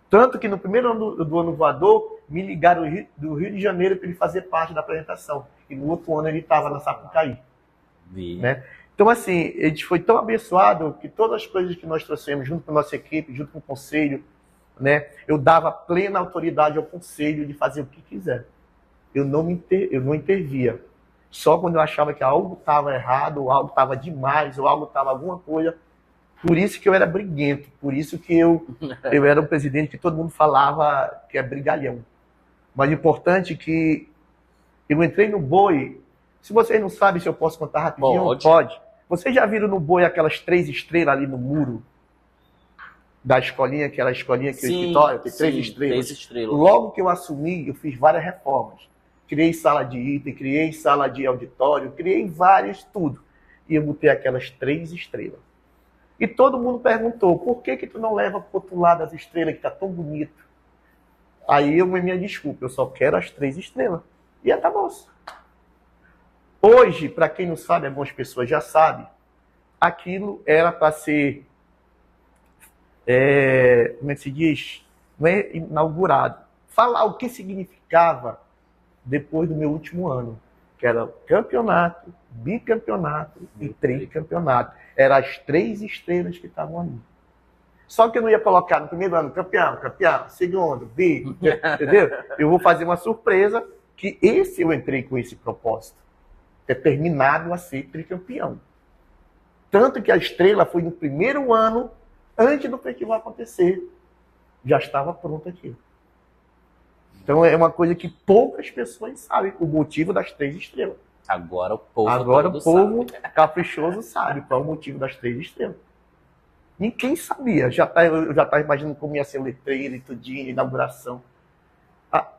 Tanto que no primeiro ano do ano voador, me ligaram do Rio de Janeiro para ele fazer parte da apresentação. E no outro ano ele estava na Sapucaí. Né? Então, assim, a gente foi tão abençoado que todas as coisas que nós trouxemos, junto com a nossa equipe, junto com o conselho, né, eu dava plena autoridade ao conselho de fazer o que quiser. Eu não intervia. Só quando eu achava que algo estava errado, ou algo estava demais, ou algo estava alguma coisa. Por isso que eu era briguento, por isso que eu era um presidente que todo mundo falava que é brigalhão. Mas o importante é que eu entrei no boi. Se vocês não sabem, se eu posso contar rapidinho, pode. Vocês já viram no boi aquelas 3 estrelas ali no muro da escolinha, aquela escolinha que sim, escritório, tem 3 estrelas. 3 estrelas. Logo que eu assumi, eu fiz várias reformas. Criei sala de item, criei sala de auditório, criei várias, tudo. E eu botei aquelas 3 estrelas. E todo mundo perguntou, por que tu não leva pro outro lado as estrelas, que tá tão bonito? Aí minha desculpa, eu só quero as 3 estrelas. E acabou. Hoje, para quem não sabe, algumas pessoas já sabem, aquilo era para ser, como é que se diz? Não é inaugurado. Falar o que significava depois do meu último ano, que era campeonato, bicampeonato e tricampeonato. Eram as 3 estrelas que estavam ali. Só que eu não ia colocar no primeiro ano campeão, segundo, bi, entendeu? Eu vou fazer uma surpresa que eu entrei com esse propósito. Terminado a ser tricampeão. Tanto que a estrela foi no primeiro ano, antes do festival acontecer, já estava pronto aquilo. Então é uma coisa que poucas pessoas sabem, o motivo das 3 estrelas. Agora o povo sabe. Caprichoso sabe qual é o motivo das 3 estrelas. Ninguém sabia. Eu já estava imaginando como ia ser o letreiro e tudinho, inauguração.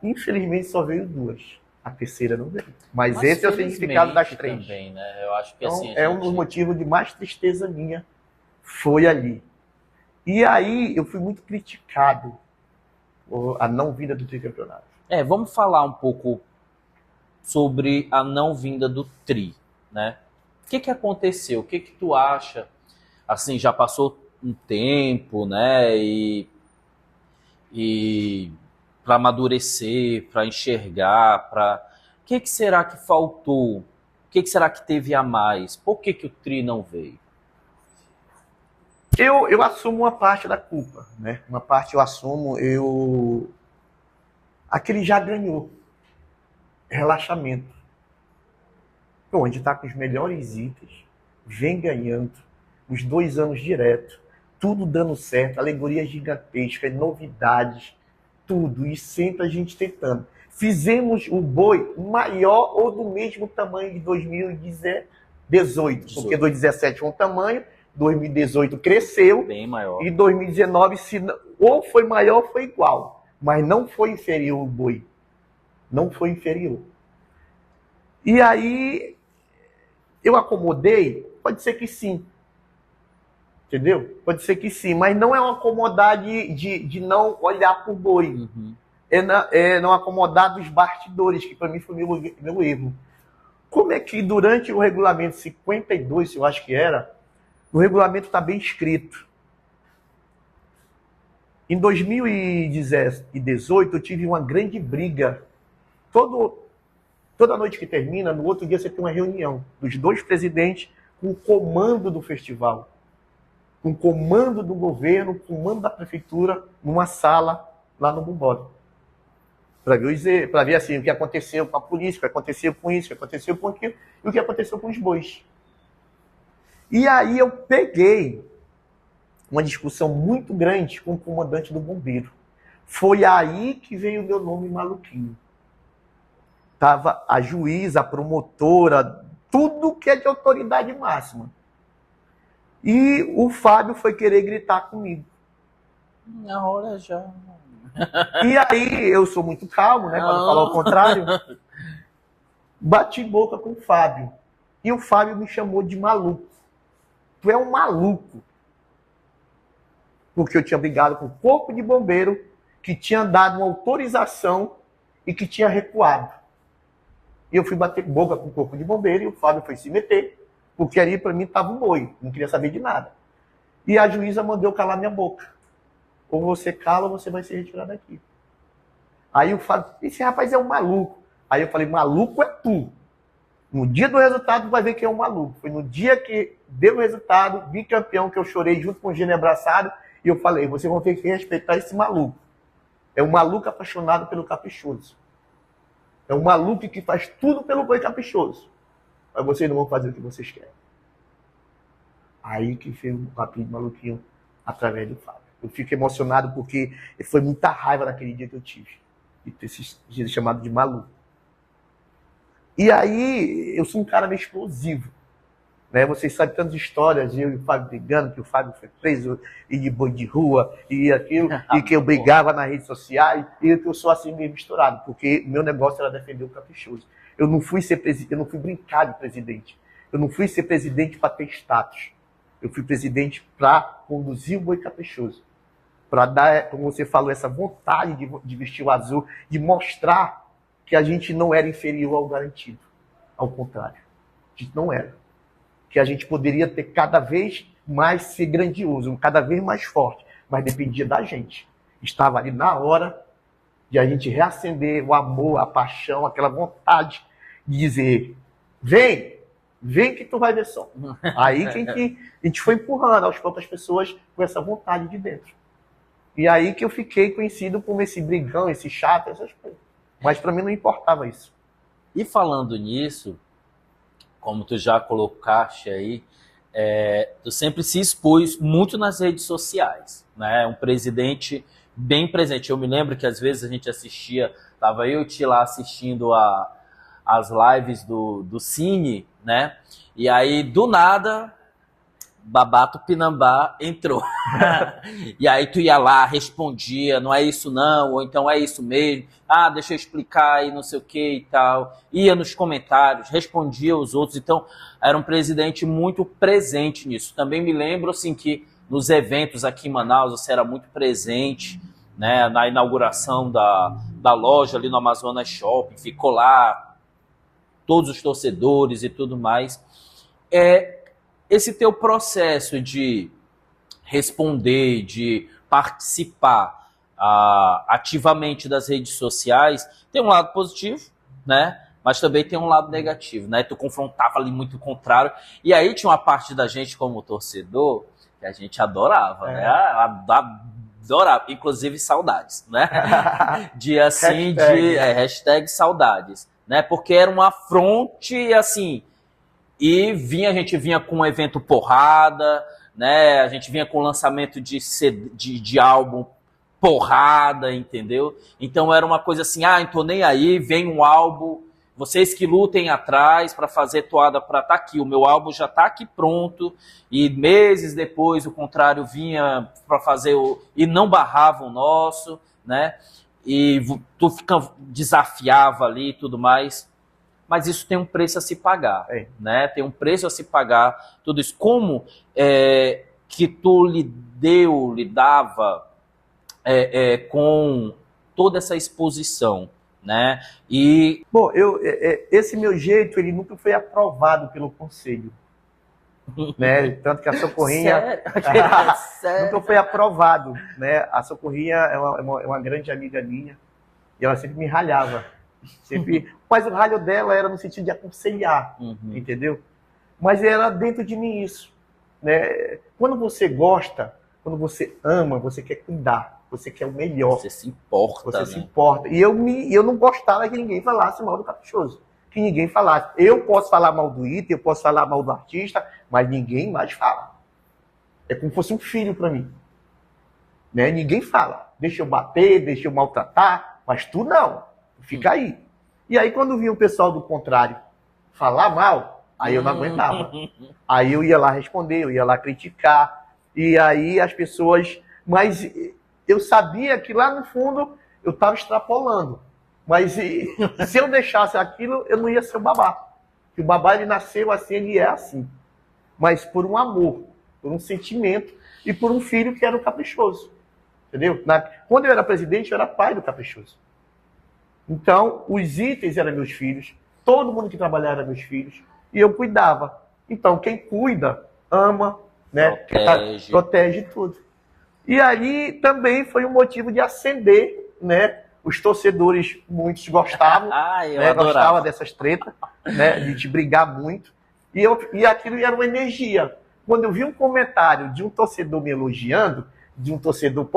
Infelizmente só veio 2. A terceira não veio. Mas esse é o significado das 3. Também, né? Eu acho que então, assim, um dos motivos de mais tristeza minha foi ali. E aí eu fui muito criticado a não vinda do tricampeonato. Vamos falar um pouco sobre a não vinda do tri, né? O que aconteceu? O que tu acha? Assim, já passou um tempo, né? E para amadurecer, para enxergar, para o que será que faltou? O que será que teve a mais? Por que o Tri não veio? Eu assumo uma parte da culpa, né? Uma parte eu assumo, aquele já ganhou. Relaxamento. Pô, a gente está com os melhores itens, vem ganhando, os 2 anos direto, tudo dando certo, alegoria gigantesca, novidades, tudo, e sempre a gente tentando. Fizemos o boi maior ou do mesmo tamanho de 2018, porque 2017 foi um tamanho, 2018 cresceu, bem maior. E 2019 ou foi maior ou foi igual, mas não foi inferior o boi. Não foi inferior. E aí, eu acomodei? Pode ser que sim. Entendeu? Pode ser que sim, mas não é uma acomodar de não olhar para o boi. Uhum. É não acomodar dos bastidores, que para mim foi meu erro. Como é que durante o regulamento 52, eu acho que era, o regulamento está bem escrito. Em 2018, eu tive uma grande briga. Toda noite que termina, no outro dia você tem uma reunião dos 2 presidentes com o comando do festival, com o comando do governo, com o comando da prefeitura, numa sala lá no Bumbora. Para ver assim, o que aconteceu com a polícia, o que aconteceu com isso, o que aconteceu com aquilo, e o que aconteceu com os bois. E aí eu peguei uma discussão muito grande com o comandante do bombeiro. Foi aí que veio o meu nome Maluquinho. Tava a juíza, a promotora, tudo que é de autoridade máxima. E o Fábio foi querer gritar comigo. Na hora já. E aí, eu sou muito calmo, né? Quando falar o contrário. Bati boca com o Fábio. E o Fábio me chamou de maluco. Tu é um maluco. Porque eu tinha brigado com o corpo de bombeiro, que tinha dado uma autorização e que tinha recuado. E eu fui bater boca com o corpo de bombeiro e o Fábio foi se meter, porque ali para mim estava um boi, não queria saber de nada. E a juíza mandou eu calar minha boca. Ou você cala ou você vai ser retirado daqui. Aí o Fábio, esse rapaz é um maluco. Aí eu falei, maluco é tu. No dia do resultado, tu vai ver que é um maluco. Foi no dia que deu o resultado, bicampeão, que eu chorei junto com o Gênio abraçado, e eu falei, vocês vão ter que respeitar esse maluco. É um maluco apaixonado pelo caprichoso. É um maluco que faz tudo pelo boi caprichoso. Mas vocês não vão fazer o que vocês querem. Aí que fez o papinho de maluquinho através do Fábio. Eu fico emocionado porque foi muita raiva naquele dia que eu tive. De ter sido chamado de maluco. E aí, eu sou um cara meio explosivo. Né? Vocês sabem tantas histórias, eu e o Fábio brigando, que o Fábio foi preso, e de boi de rua, e aquilo, e que eu brigava nas redes sociais, e que eu sou assim meio misturado, porque o meu negócio era defender o caprichoso. Eu não fui brincar de presidente. Eu não fui ser presidente para ter status. Eu fui presidente para conduzir o boi caprichoso. Para dar, como você falou, essa vontade de vestir o azul, de mostrar que a gente não era inferior ao garantido. Ao contrário. A gente não era. Que a gente poderia ter cada vez mais ser grandioso, cada vez mais forte. Mas dependia da gente. Estava ali na hora de a gente reacender o amor, a paixão, aquela vontade de dizer, vem que tu vai ver só. Aí que a gente foi empurrando aos poucos as pessoas com essa vontade de dentro. E aí que eu fiquei conhecido como esse brigão, esse chato, essas coisas. Mas para mim não importava isso. E falando nisso, como tu já colocaste aí, tu sempre se expôs muito nas redes sociais, né? Um presidente bem presente. Eu me lembro que às vezes a gente assistia, tava eu e o Ti lá assistindo as lives do Cine, né? E aí, do nada, Babato Pinambá entrou. E aí tu ia lá, respondia, não é isso não, ou então é isso mesmo, deixa eu explicar e não sei o que e tal. Ia nos comentários, respondia aos outros, então era um presidente muito presente nisso. Também me lembro assim que nos eventos aqui em Manaus você era muito presente, né, na inauguração da loja ali no Amazonas Shopping, ficou lá, todos os torcedores e tudo mais. Esse teu processo de responder, de participar ativamente das redes sociais, tem um lado positivo, né? Mas também tem um lado negativo, né? Tu confrontava ali muito o contrário. E aí tinha uma parte da gente como torcedor que a gente adorava, né? Adorava, inclusive saudades, né? De assim, hashtag saudades, né? Porque era um afronte, assim, e a gente vinha com um evento porrada, né? A gente vinha com o lançamento de álbum porrada, entendeu? Então era uma coisa assim, não tô nem aí, vem um álbum, vocês que lutem atrás para fazer toada para tá aqui, o meu álbum já tá aqui pronto, e meses depois o contrário vinha para fazer e não barrava o nosso, né? E tu desafiava ali e tudo mais. Mas isso tem um preço a se pagar, né? Tem um preço a se pagar, tudo isso. Como que tu lidava com toda essa exposição, né? E bom, esse meu jeito ele nunca foi aprovado pelo conselho, né? Tanto que a Socorrinha nunca foi aprovado, né? A Socorrinha é uma grande amiga minha e ela sempre me ralhava, sempre. Mas o ralho dela era no sentido de aconselhar, entendeu? Mas era dentro de mim isso, né? Quando você gosta, quando você ama, você quer cuidar. Você quer o melhor. Você se importa. Você se importa. E eu não gostava que ninguém falasse mal do Caprichoso. Que ninguém falasse. Eu posso falar mal do item, eu posso falar mal do artista, mas ninguém mais fala. É como se fosse um filho para mim. Né? Ninguém fala. Deixa eu bater, deixa eu maltratar, mas tu não. Fica aí. E aí quando vinha o pessoal do contrário falar mal, aí eu não aguentava. Aí eu ia lá responder, eu ia lá criticar. E aí as pessoas... Mas... eu sabia que lá no fundo eu estava extrapolando. Mas se eu deixasse aquilo, eu não ia ser o babá. Porque o babá ele nasceu assim, ele é assim. Mas por um amor, por um sentimento e por um filho que era o Caprichoso. Entendeu? Quando eu era presidente, eu era pai do Caprichoso. Então, os itens eram meus filhos, todo mundo que trabalhava era meus filhos, e eu cuidava. Então, quem cuida, ama, né? Protege tudo. E ali também foi um motivo de acender, né? Os torcedores, muitos gostavam, gostavam dessas tretas, né? De te brigar muito. E aquilo era uma energia. Quando eu vi um comentário de um torcedor me elogiando, de um torcedor,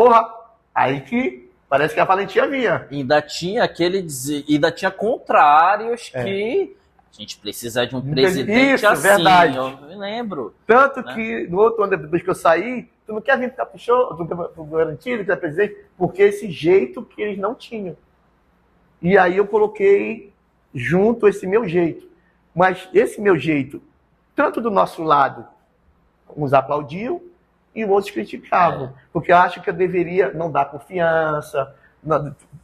aí que parece que a valentia vinha. Ainda tinha contrários que a gente precisa de um presidente isso, assim, verdade. Eu me lembro. Tanto que no outro ano, depois que eu saí, tu não quer vir para Caprichoso, tu garantido que é presidente, porque esse jeito que eles não tinham. E aí eu coloquei junto esse meu jeito. Mas esse meu jeito, tanto do nosso lado, uns aplaudiam e outros criticavam. Porque acham que eu deveria não dar confiança,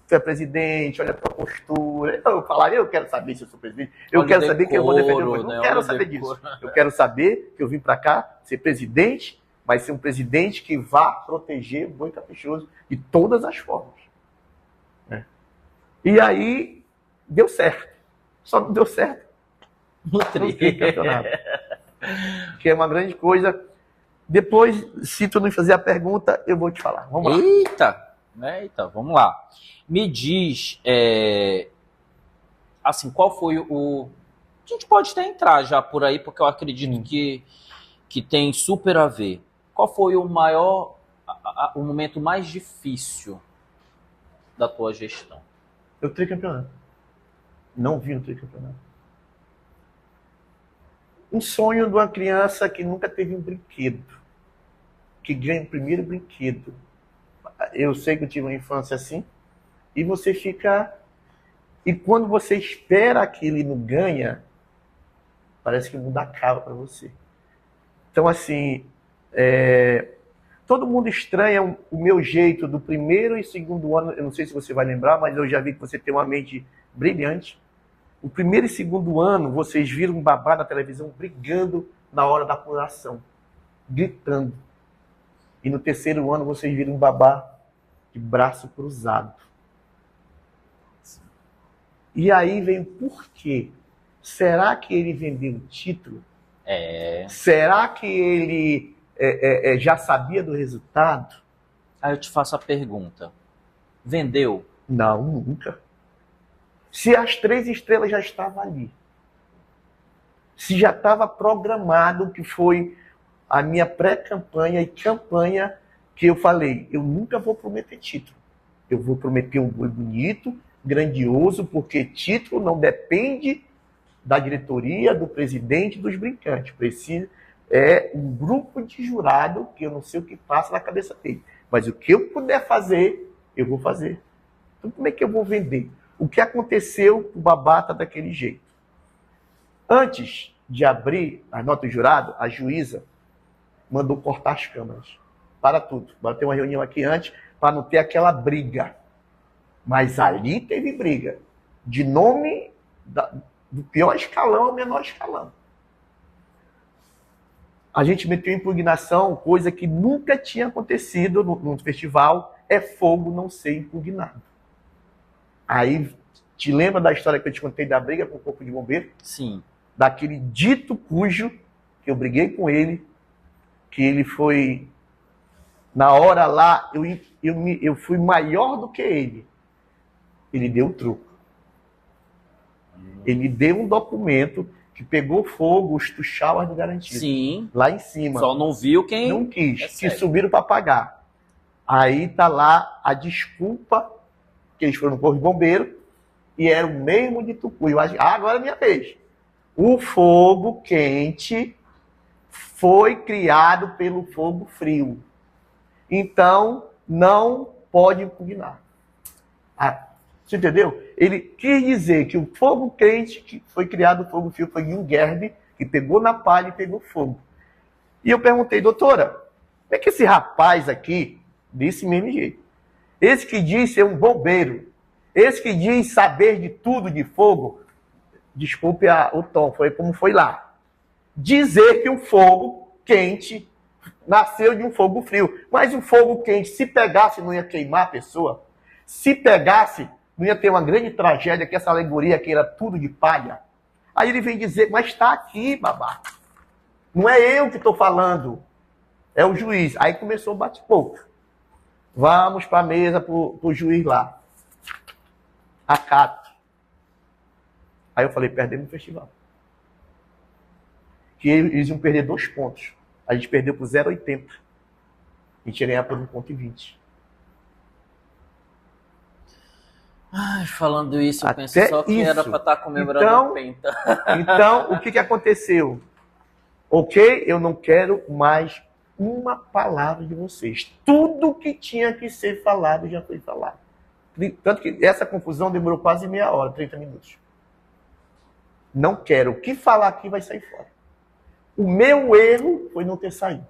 tu é presidente, olha a tua postura. Eu falaria, eu quero saber se eu sou presidente, eu quero saber que eu vou defender o presidente. Não quero saber disso. Eu quero saber que eu vim para cá ser presidente, mas ser um presidente que vá proteger o Boi Caprichoso de todas as formas. E aí, deu certo. Só não deu certo no campeonato. Que é uma grande coisa. Depois, se tu não fazer a pergunta, eu vou te falar. Vamos lá. Eita, vamos lá. Me diz, assim, qual foi o... A gente pode até entrar já por aí, porque eu acredito que tem super a ver. Qual foi o o momento mais difícil da tua gestão? O tricampeonato. Não vi o tricampeonato. Um sonho de uma criança que nunca teve um brinquedo, que ganha o primeiro brinquedo. Eu sei que eu tive uma infância assim, e você fica... E quando você espera aquilo e não ganha, parece que muda a cara para você. Então, assim, todo mundo estranha o meu jeito do primeiro e segundo ano. Eu não sei se você vai lembrar, mas eu já vi que você tem uma mente brilhante. O primeiro e segundo ano, vocês viram um babá na televisão brigando na hora da apuração, gritando. E no terceiro ano, vocês viram um babá de braço cruzado. E aí vem o porquê. Será que ele vendeu o título? Será que ele já sabia do resultado? Aí eu te faço a pergunta. Vendeu? Não, nunca. Se as 3 estrelas já estavam ali, se já estava programado, que foi a minha pré-campanha e campanha, que eu falei, eu nunca vou prometer título. Eu vou prometer um boi bonito, grandioso, porque título não depende da diretoria, do presidente, dos brincantes. Precisa, um grupo de jurado, que eu não sei o que passa na cabeça dele. Mas o que eu puder fazer, eu vou fazer. Então como é que eu vou vender? O que aconteceu, o babá tá daquele jeito. Antes de abrir a nota do jurado, a juíza mandou cortar as câmeras. Para tudo. Bora ter uma reunião aqui antes, para não ter aquela briga. Mas ali teve briga. De nome do pior escalão ao menor escalão. A gente meteu impugnação, coisa que nunca tinha acontecido no festival, é fogo não ser impugnado. Aí, te lembra da história que eu te contei da briga com o Corpo de Bombeiro? Sim. Daquele dito cujo, que eu briguei com ele, que ele foi... Na hora lá, eu fui maior do que ele. Ele deu o truco. Ele deu um documento que pegou fogo, os tuchauas do garantido. Sim. Lá em cima. Só não viu quem... Não quis, que subiram para pagar. Aí tá lá a desculpa, que eles foram no Corpo de Bombeiro, e era o mesmo de Tucuí. Agora é minha vez. O fogo quente foi criado pelo fogo frio. Então, não pode impugnar. Você entendeu? Ele quis dizer que o fogo quente, que foi criado o fogo frio, foi Jungerb, que pegou na palha e pegou fogo. E eu perguntei, doutora, como é que esse rapaz aqui, desse mesmo jeito, esse que diz ser um bombeiro, esse que diz saber de tudo de fogo, desculpe o tom, foi como foi lá, dizer que o fogo quente nasceu de um fogo frio. Mas o fogo quente, se pegasse, não ia queimar a pessoa? Se pegasse, não ia ter uma grande tragédia, que essa alegoria que era tudo de palha? Aí ele vem dizer, mas está aqui, babá. Não é eu que estou falando, é o juiz. Aí começou o bate-pouco. Vamos para a mesa, para o juiz lá. Acato. Aí eu falei, perdemos o festival. Que eles iam perder 2 pontos. A gente perdeu por 0,80. A gente ia ganhar por 1,20. Ai, falando isso, eu penso Até só que isso. era para estar comemorando o Penta. Então, o que aconteceu? Ok, eu não quero mais uma palavra de vocês. Tudo que tinha que ser falado já foi falado. Tanto que essa confusão demorou quase meia hora, 30 minutos. Não quero. O que falar aqui vai sair fora. O meu erro foi não ter saído.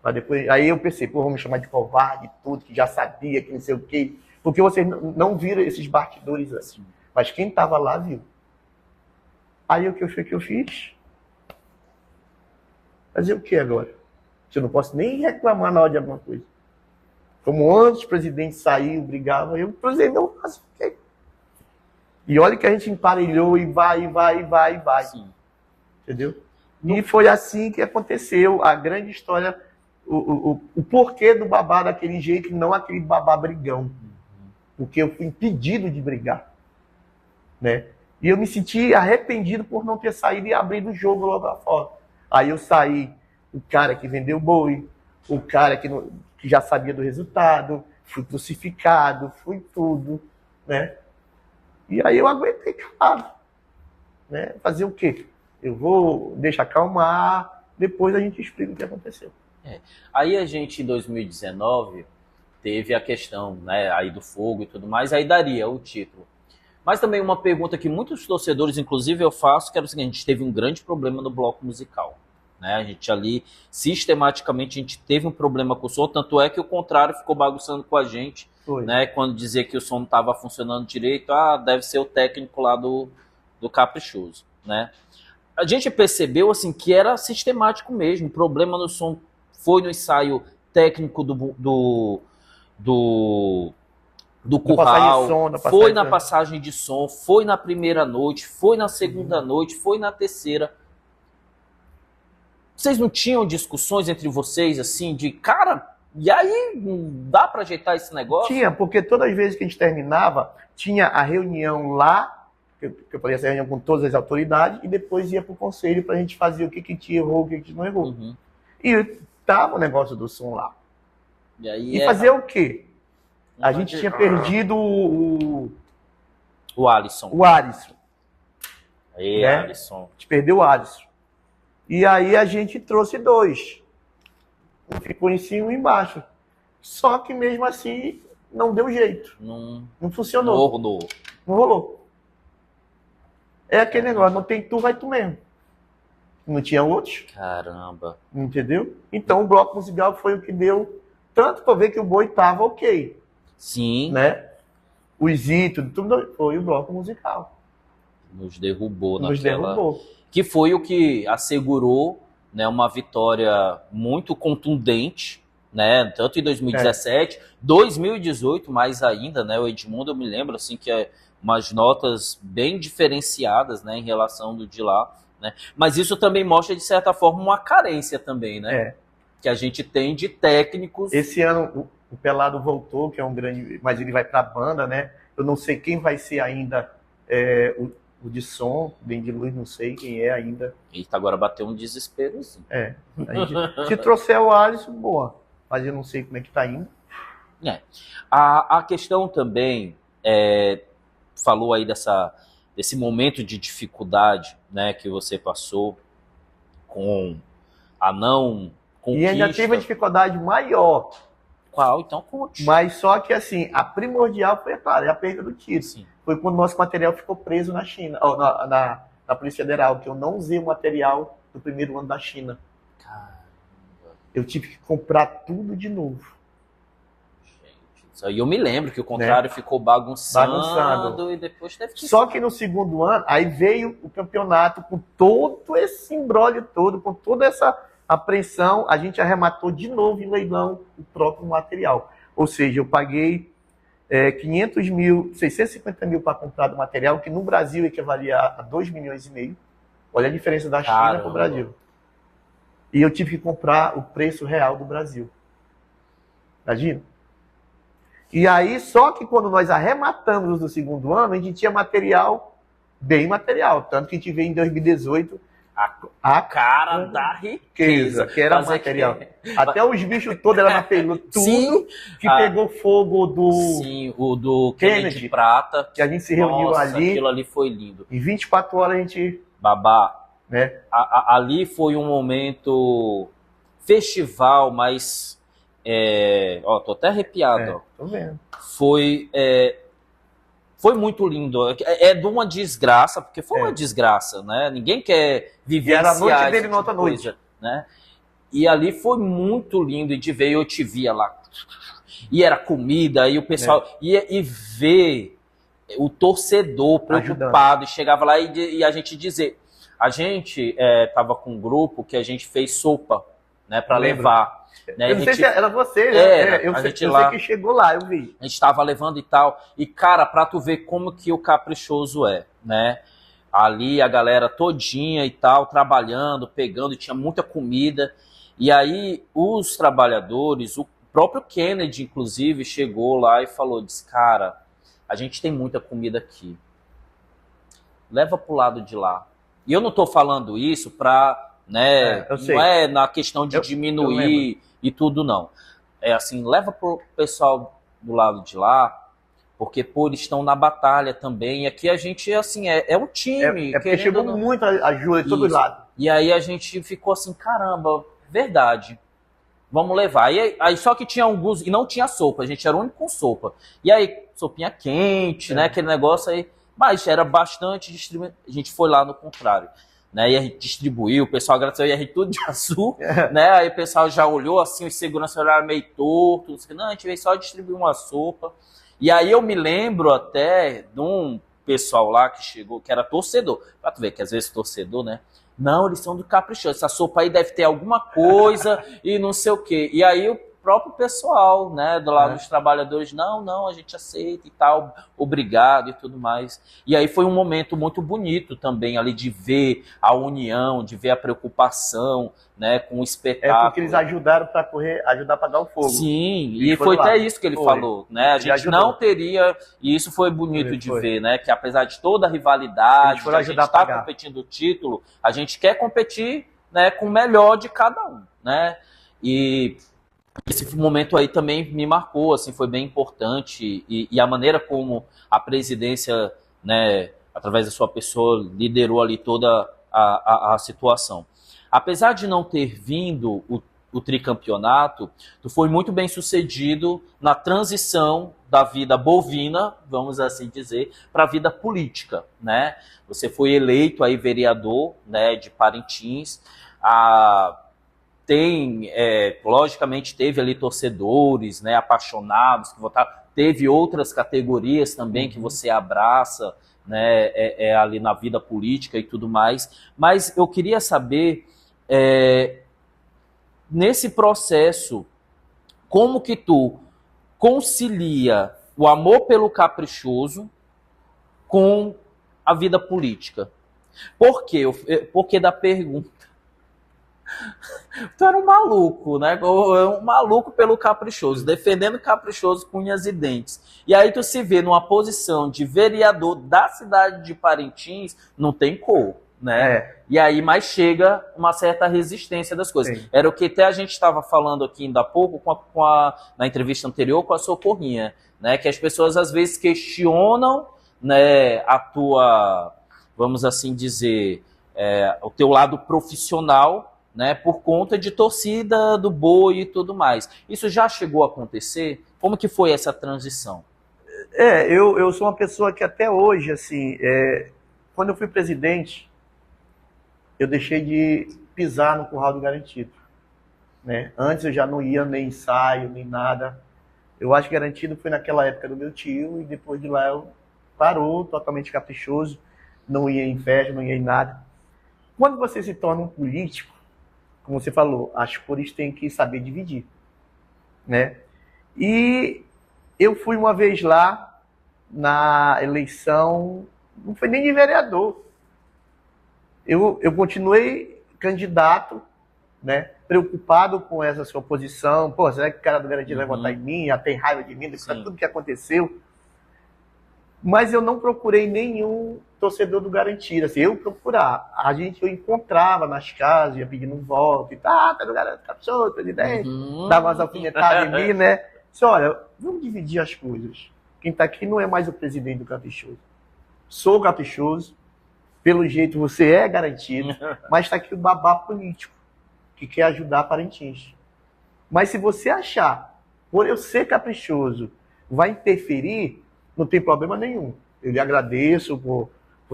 Mas depois, aí eu pensei, vão me chamar de covarde e tudo, que já sabia, que não sei o quê. Porque vocês não viram esses bastidores assim. Mas quem estava lá viu. Aí o que eu fiz? Fazer o que agora? Eu não posso nem reclamar na hora de alguma coisa. Como antes o presidente saiu, brigava, o presidente não faz o quê? E olha que a gente emparelhou e vai. Sim. Entendeu? E foi assim que aconteceu a grande história, o porquê do babá daquele jeito, não aquele babá brigão. Porque eu fui impedido de brigar. Né? E eu me senti arrependido por não ter saído e abrido o jogo logo lá fora. Aí eu saí, o cara que vendeu boi, o cara que já sabia do resultado, fui crucificado, fui tudo, né? E aí eu aguentei calado, né? Fazer o quê? Eu vou deixar acalmar, depois a gente explica o que aconteceu. Aí a gente, em 2019, teve a questão, né, aí do fogo e tudo mais, aí daria o título. Mas também uma pergunta que muitos torcedores, inclusive eu faço, que era o seguinte: a gente teve um grande problema no bloco musical. Né? A gente ali, sistematicamente, a gente teve um problema com o som, tanto é que o contrário ficou bagunçando com a gente, né? Quando dizia que o som não estava funcionando direito, deve ser o técnico lá do Caprichoso. Né? A gente percebeu assim, que era sistemático mesmo, o problema no som foi no ensaio técnico do curral, foi na passagem de som, foi na primeira noite, foi na segunda noite, foi na terceira. Vocês não tinham discussões entre vocês, assim, de, cara, e aí, não dá para ajeitar esse negócio? Tinha, porque todas as vezes que a gente terminava, tinha a reunião lá, que eu podia ser reunião com todas as autoridades, e depois ia para o conselho para a gente fazer o que a gente errou, o que a gente não errou. Uhum. E tava o negócio do som lá. E fazer o quê? A gente tinha perdido o Alisson. O Alisson. Aí, né? Alisson. A gente perdeu o Alisson. E aí a gente trouxe 2. Um ficou em cima e um embaixo. Só que mesmo assim não deu jeito. Não funcionou. Não rolou. É aquele negócio, não tem tu, vai tu mesmo. Não tinha outros. Caramba. Entendeu? Então o bloco musical foi o que deu tanto para ver que o boi tava ok. Sim. Né? O Zito, tudo foi o bloco musical. Nos derrubou Nos derrubou. Que foi o que assegurou, né, uma vitória muito contundente, né, tanto em 2017, 2018 mais ainda, né, o Edmundo, eu me lembro assim que é umas notas bem diferenciadas, né, em relação do de lá, né, mas isso também mostra de certa forma uma carência também, né, que a gente tem de técnicos. Esse ano o Pelado voltou, que é um grande, mas ele vai para a banda, né, eu não sei quem vai ser ainda o de som, bem de luz, não sei quem é ainda. Eita, agora bateu um desespero, assim. Se trouxer o Alisson, boa. Mas eu não sei como é que tá indo. A questão também, falou aí desse momento de dificuldade, né, que você passou com a não conquista. E ainda teve uma dificuldade maior. Qual? Então conte. Mas só que, assim, a primordial foi, claro, a perda do tiro. Sim. Foi quando o nosso material ficou preso na China, na Polícia Federal, que eu não usei o material do primeiro ano da China. Caramba. Eu tive que comprar tudo de novo. Gente, isso aí eu me lembro que o contrário ficou bagunçando e depois teve que... Só que no segundo ano, aí veio o campeonato com todo esse imbróglio todo, com toda essa apreensão, a gente arrematou de novo em leilão o próprio material. Ou seja, eu paguei 650 mil para comprar do material, que no Brasil equivalia a 2,5 milhões. Olha a diferença da China para o Brasil. E eu tive que comprar o preço real do Brasil. Imagina? E aí, só que quando nós arrematamos no segundo ano, a gente tinha material, bem material. Tanto que a gente veio em 2018... A cara da riqueza. Que era material. Até os bichos todos eram na peluda. Tudo que pegou fogo do... Sim, o do Kennedy Prata. Que a gente se reuniu ali. Aquilo ali foi lindo. Em 24 horas a gente... Babá. Né? Ali foi um momento festival, mas... tô até arrepiado. Tô vendo. Foi muito lindo. É de uma desgraça, porque foi uma desgraça, né? Ninguém quer viver era a noite dele, nota noite. Né? E ali foi muito lindo de ver, eu te via lá. E era comida, e o pessoal... E ver o torcedor preocupado, e chegava lá e a gente dizer... A gente tava com um grupo que a gente fez sopa, né, para levar. Né? Eu não sei se era você, né? Eu sei que chegou lá, eu vi. A gente estava levando e tal. E, cara, pra tu ver como que o Caprichoso é, né? Ali a galera todinha e tal, trabalhando, pegando, e tinha muita comida. E aí os trabalhadores, o próprio Kennedy, inclusive, chegou lá e falou, disse, cara, a gente tem muita comida aqui. Leva pro lado de lá. E eu não tô falando isso pra, né, não é na questão de diminuir e tudo, não. É assim, leva pro pessoal do lado de lá, porque, pô, eles estão na batalha também. E aqui a gente, assim, é um time. Porque chegou muita ajuda de todo lado. E aí a gente ficou assim, caramba, verdade. Vamos levar. E aí só que tinha alguns... E não tinha sopa, a gente era o único com sopa. E aí, sopinha quente, né, aquele negócio aí. Mas era bastante distribuído. A gente foi lá no contrário. Né, e a gente distribuiu, o pessoal agradeceu, e a gente tudo de azul, né, aí o pessoal já olhou assim, os seguranças olharam meio torto, não, a gente veio só distribuir uma sopa. E aí eu me lembro até de um pessoal lá que chegou, que era torcedor, pra tu ver que às vezes torcedor, né, não, eles são do Caprichoso, essa sopa aí deve ter alguma coisa e não sei o quê. E aí próprio pessoal, né, do lado dos trabalhadores, não, a gente aceita e tal, obrigado e tudo mais. E aí foi um momento muito bonito também ali de ver a união, de ver a preocupação, né, com o espetáculo. Porque eles ajudaram para ajudar a apagar o fogo. Sim, e foi até isso que ele falou, né? A gente não teria, e isso foi bonito de ver, né? Que apesar de toda a rivalidade, de a gente estar competindo o título, a gente quer competir, né, com o melhor de cada um, né? E esse momento aí também me marcou, assim, foi bem importante, e a maneira como a presidência, né, através da sua pessoa, liderou ali toda a situação. Apesar de não ter vindo o tricampeonato, tu foi muito bem sucedido na transição da vida bovina, vamos assim dizer, para a vida política, né? Você foi eleito aí vereador, né, de Parintins. Logicamente teve ali torcedores, né, apaixonados que votaram. Teve outras categorias também que você abraça, né, ali na vida política e tudo mais. Mas eu queria saber, nesse processo, como que tu concilia o amor pelo Caprichoso com a vida política? Por quê? Porque da pergunta. Tu era um maluco, né? Um maluco pelo Caprichoso, defendendo Caprichoso com unhas e dentes. E aí tu se vê numa posição de vereador da cidade de Parintins, não tem cor, né? E aí mais chega uma certa resistência das coisas. Sim. Era o que até a gente estava falando aqui ainda há pouco na entrevista anterior com a Socorrinha, né? Que as pessoas às vezes questionam, né, a tua, vamos assim dizer, o teu lado profissional, né, por conta de torcida do boi e tudo mais. Isso já chegou a acontecer? Como que foi essa transição? Eu sou uma pessoa que até hoje, assim, quando eu fui presidente, eu deixei de pisar no curral do garantido, né? Antes eu já não ia nem ensaio, nem nada. Eu acho que garantido foi naquela época do meu tio, e depois de lá eu parou, totalmente caprichoso, não ia em festa, não ia em nada. Quando você se torna um político, como você falou, as cores têm que saber dividir, né? E eu fui uma vez lá na eleição, não foi nem de vereador. Eu continuei candidato, né? Preocupado com essa sua posição. Pô, será que o cara do Garantido vai votar em mim? Já tem raiva de mim, tudo que aconteceu. Mas eu não procurei nenhum torcedor do Garantido. Assim, eu encontrava nas casas, ia pedindo um voto, e tá do Garantido, Caprichoso, presidente, dava umas alfinetadas em mim, né? Disse, olha, vamos dividir as coisas. Quem tá aqui não é mais o presidente do Caprichoso. Sou Caprichoso, pelo jeito você é Garantido, mas está aqui o babá político, que quer ajudar Parintins. Mas se você achar, por eu ser Caprichoso, vai interferir, não tem problema nenhum. Eu lhe agradeço por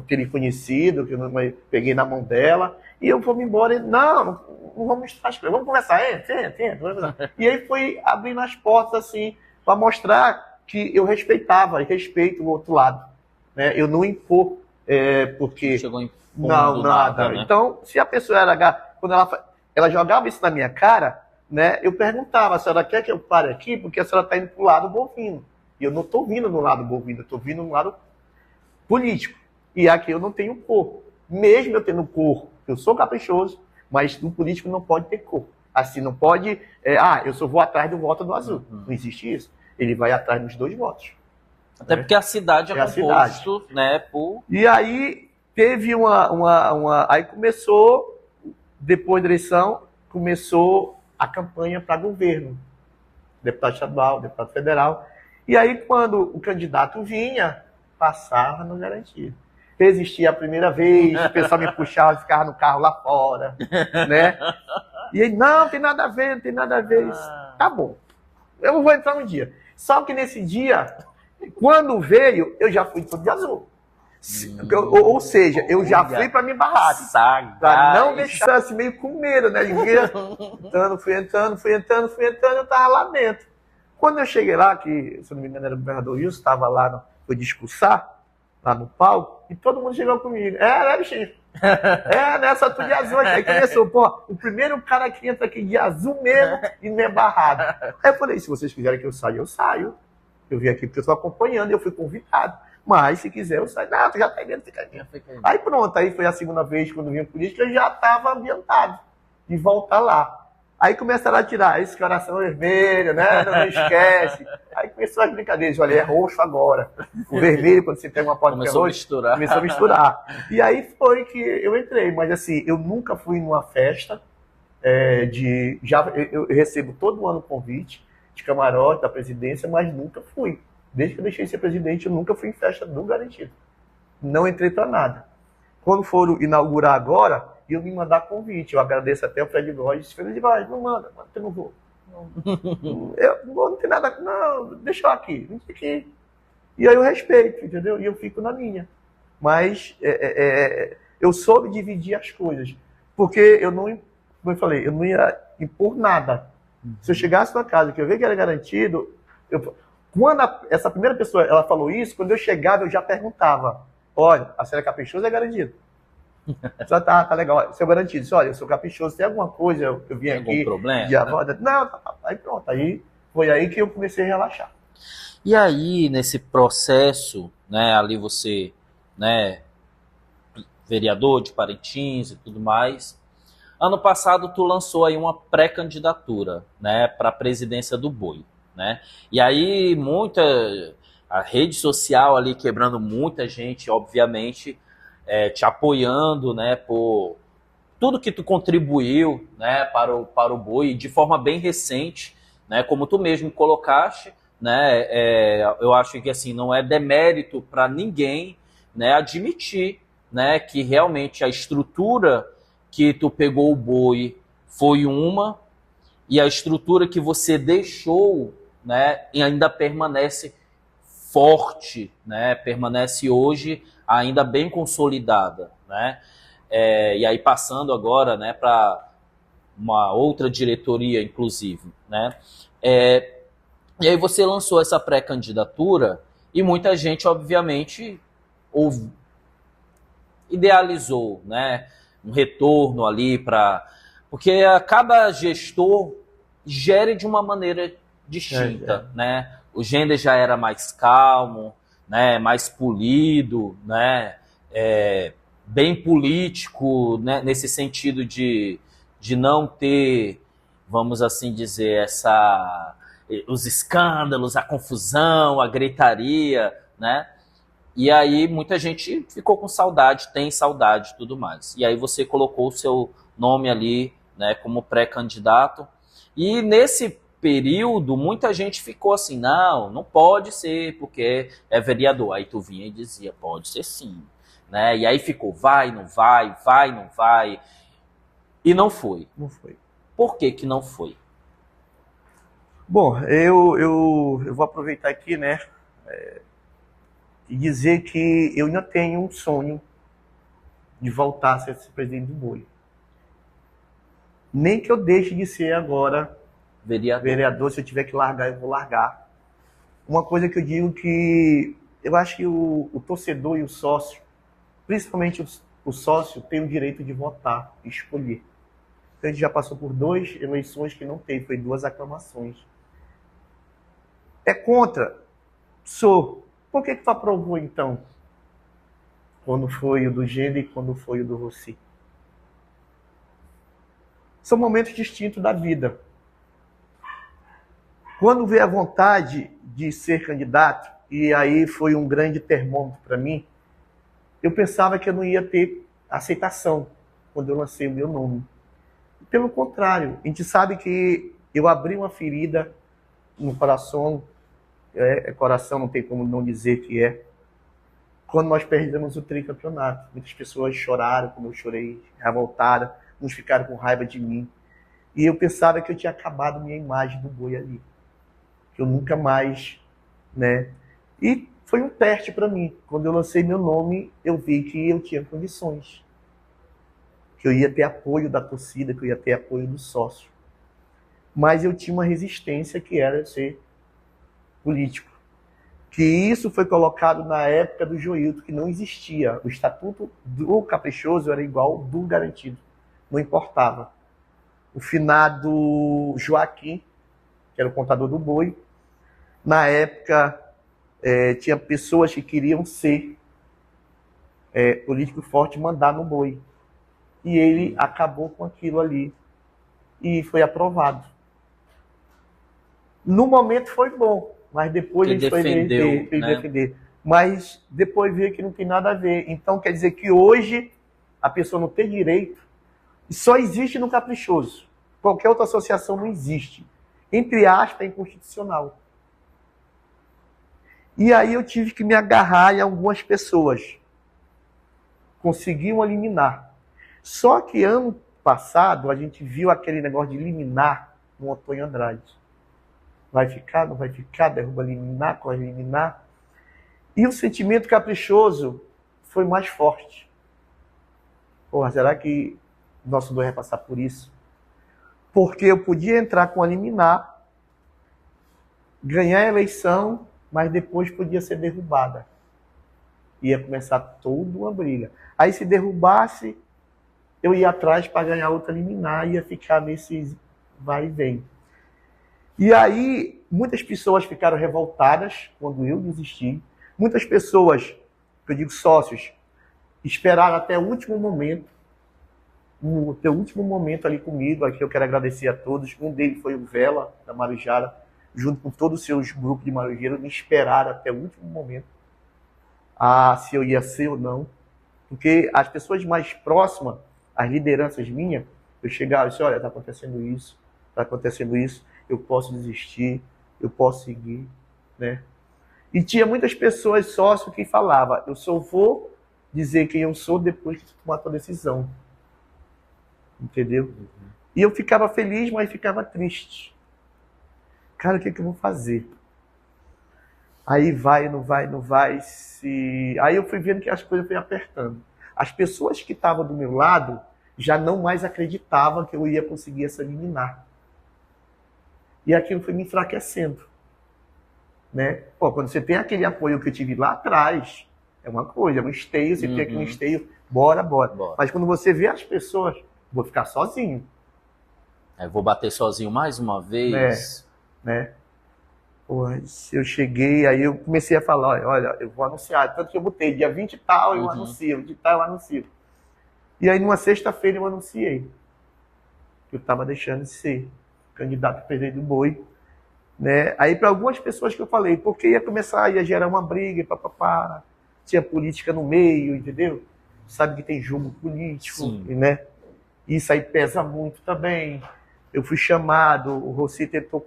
ter lhe conhecido, que eu não peguei na mão dela, e eu vou me embora. Não vamos misturar as coisas, vamos conversar. E aí foi abrindo as portas, assim, para mostrar que eu respeitava e respeito o outro lado, né? Eu não impor, porque... Chegou em não, nada. Né? Então, se a pessoa quando ela jogava isso na minha cara, né, eu perguntava, a senhora quer que eu pare aqui? Porque a senhora está indo para o lado bovino. E eu não estou vindo no lado bovino, eu estou vindo no lado político. E aqui eu não tenho cor. Mesmo eu tendo cor, eu sou caprichoso, mas no político não pode ter cor. Assim, não pode... eu só vou atrás do voto do azul. Não existe isso. Ele vai atrás dos dois votos. Até porque a cidade é composto, né, por... E aí teve Aí começou, depois da eleição, começou a campanha para governo. Deputado estadual, deputado federal. E aí, quando o candidato vinha, passava no Garantido. Resistia a primeira vez, o pessoal me puxava, ficava no carro lá fora, né? E aí, não tem nada a ver, não tem nada a ver. Tá bom, eu não vou entrar no dia. Só que nesse dia, quando veio, eu já fui todo de azul. Ou seja, eu já fui para me barrar. Para não deixar assim, meio com medo, né? Fui entrando, eu estava lá dentro. Quando eu cheguei lá, que, se não me engano, era o governador Wilson, estava lá, foi discursar, lá no palco, e todo mundo chegou comigo. Bichinho. Nessa tu de azul aqui. Aí começou, pô, o primeiro cara que entra aqui de azul mesmo e não é barrado. Aí eu falei, se vocês quiserem que eu saia, eu saio. Eu vim aqui porque eu estou acompanhando e eu fui convidado. Mas se quiser, eu saio. Não, tu já tá aí dentro, fica aí dentro. Aí pronto, aí foi a segunda vez quando vim a política, eu já estava ambientado de voltar lá. Aí começaram a tirar esse coração vermelho, né? Não esquece. Aí começou as brincadeiras, olha, é roxo agora. O vermelho, quando você pega uma porta que é roxo, começou a misturar. E aí foi que eu entrei, mas assim, eu nunca fui numa festa eu recebo todo ano convite de camarote da presidência, mas nunca fui. Desde que eu deixei de ser presidente, eu nunca fui em festa do Garantido. Não entrei para nada. Quando foram inaugurar agora, iam me mandar convite. Eu agradeço até o Fred Góes. Disse, Fred Góes, não manda, eu não vou. Eu não tem nada, não, deixa eu aqui, não sei o quê. E aí eu respeito, entendeu? E eu fico na minha. Mas eu soube dividir as coisas. Porque eu não, como eu falei, eu não ia impor nada. Se eu chegasse na casa que eu vi que era garantido, quando essa primeira pessoa ela falou isso, quando eu chegava eu já perguntava, olha, a senhora é caprichosa é garantido? Já tá legal, seu garantido. Disse, olha, eu sou caprichoso, tem alguma coisa, eu vim aqui. Algum problema? Não, aí pronto, aí foi aí que eu comecei a relaxar. E aí, nesse processo, né, ali você, né, vereador de Parintins e tudo mais, ano passado tu lançou aí uma pré-candidatura, né, para a presidência do Boi, né? E aí a rede social ali quebrando muita gente, obviamente, te apoiando, né, por tudo que tu contribuiu, né, para o Boi de forma bem recente, né, como tu mesmo colocaste, né, eu acho que assim não é demérito para ninguém, né, admitir, né, que realmente a estrutura que tu pegou o Boi foi uma e a estrutura que você deixou, né, e ainda permanece forte, né, permanece hoje ainda bem consolidada, né, e aí passando agora, né, para uma outra diretoria, inclusive, né, e aí você lançou essa pré-candidatura e muita gente, obviamente, idealizou, né, um retorno ali porque cada gestor gere de uma maneira distinta, né? O Gender já era mais calmo, né, mais polido, né, bem político, né, nesse sentido de não ter, vamos assim dizer, os escândalos, a confusão, a gritaria, né? E aí muita gente ficou com saudade, tem saudade e tudo mais. E aí você colocou o seu nome ali, né, como pré-candidato. E nesse período, muita gente ficou assim, não pode ser, porque é vereador. Aí tu vinha e dizia, pode ser sim. Né? E aí ficou, vai, não vai, vai, não vai. E não foi. Não foi. Por que que não foi? Bom, eu vou aproveitar aqui, né, e dizer que eu ainda tenho um sonho de voltar a ser presidente do Boi. Nem que eu deixe de ser agora vereador, se eu tiver que largar, eu vou largar. Uma coisa que eu digo que eu acho que o torcedor e o sócio, principalmente o sócio, tem o direito de votar e escolher. A gente já passou por 2 eleições que não teve, foi 2 aclamações. É contra? Sou. Por que tu aprovou, então? Quando foi o do Gênero e quando foi o do Rossi? São momentos distintos da vida. Quando veio a vontade de ser candidato, e aí foi um grande termômetro para mim, eu pensava que eu não ia ter aceitação quando eu lancei o meu nome. Pelo contrário, a gente sabe que eu abri uma ferida no coração, coração não tem como não dizer que é, quando nós perdemos o tricampeonato. Muitas pessoas choraram, como eu chorei, revoltadas, uns ficaram com raiva de mim. E eu pensava que eu tinha acabado minha imagem do Boi ali. Que eu nunca mais, né? E foi um teste para mim. Quando eu lancei meu nome, eu vi que eu tinha condições. Que eu ia ter apoio da torcida, que eu ia ter apoio do sócio. Mas eu tinha uma resistência que era ser político. que isso foi colocado na época do Joilton, que não existia. O estatuto do caprichoso era igual ao do garantido, não importava. O finado Joaquim, que era o contador do boi, na época tinha pessoas que queriam ser político forte, mandar no boi. E ele acabou com aquilo ali e foi aprovado. No momento foi bom, mas depois ele foi defender. Mas depois viu que não tem nada a ver. Então quer dizer que hoje a pessoa não tem direito e só existe no caprichoso. Qualquer outra associação não existe. Entre aspas, é inconstitucional. E aí eu tive que me agarrar em algumas pessoas. Conseguiam eliminar. Só que ano passado a gente viu aquele negócio de liminar no Antônio Andrade. Vai ficar, não vai ficar, derruba liminar, corre liminar. E o sentimento caprichoso foi mais forte. Porra, será que nosso dono vai passar por isso? Porque eu podia entrar com a liminar, ganhar a eleição, mas depois podia ser derrubada. Ia começar toda uma briga. Aí se derrubasse, eu ia atrás para ganhar outra liminar, ia ficar nesse vai e vem. E aí, muitas pessoas ficaram revoltadas quando eu desisti. Muitas pessoas, que eu digo sócios, esperaram até o último momento, ali comigo. Aqui eu quero agradecer a todos. Um deles foi o Vela, da Marujara, junto com todos os seus grupos de marujeiros, me esperaram até o último momento se eu ia ser ou não. Porque as pessoas mais próximas, as lideranças minhas, eu chegava e disse, olha, está acontecendo isso, eu posso desistir, eu posso seguir, né? E tinha muitas pessoas, sócios, que falavam, eu só vou dizer quem eu sou depois que tu tomar a tua decisão. Entendeu? E eu ficava feliz, mas ficava triste. Cara, o que eu vou fazer? Aí vai, não vai. Aí eu fui vendo que as coisas foram apertando. As pessoas que estavam do meu lado já não mais acreditavam que eu ia conseguir essa liminar. E aquilo foi me enfraquecendo. Né? Pô, quando você tem aquele apoio que eu tive lá atrás, é uma coisa, é um esteio, você tem aqui um esteio, bora. Mas quando você vê as pessoas, vou ficar sozinho. Vou bater sozinho mais uma vez. Né? Pô, eu cheguei, aí eu comecei a falar, olha, eu vou anunciar. Tanto que eu botei, dia 20 e tal, eu anuncio, de tal eu anuncio. E aí, numa sexta-feira, eu anunciei que eu estava deixando de ser candidato a presidente do boi. Né? Aí, para algumas pessoas que eu falei, porque ia gerar uma briga, papapá, tinha política no meio, entendeu? Sabe que tem jogo político, né? Isso aí pesa muito também. Eu fui chamado, o Rossi tentou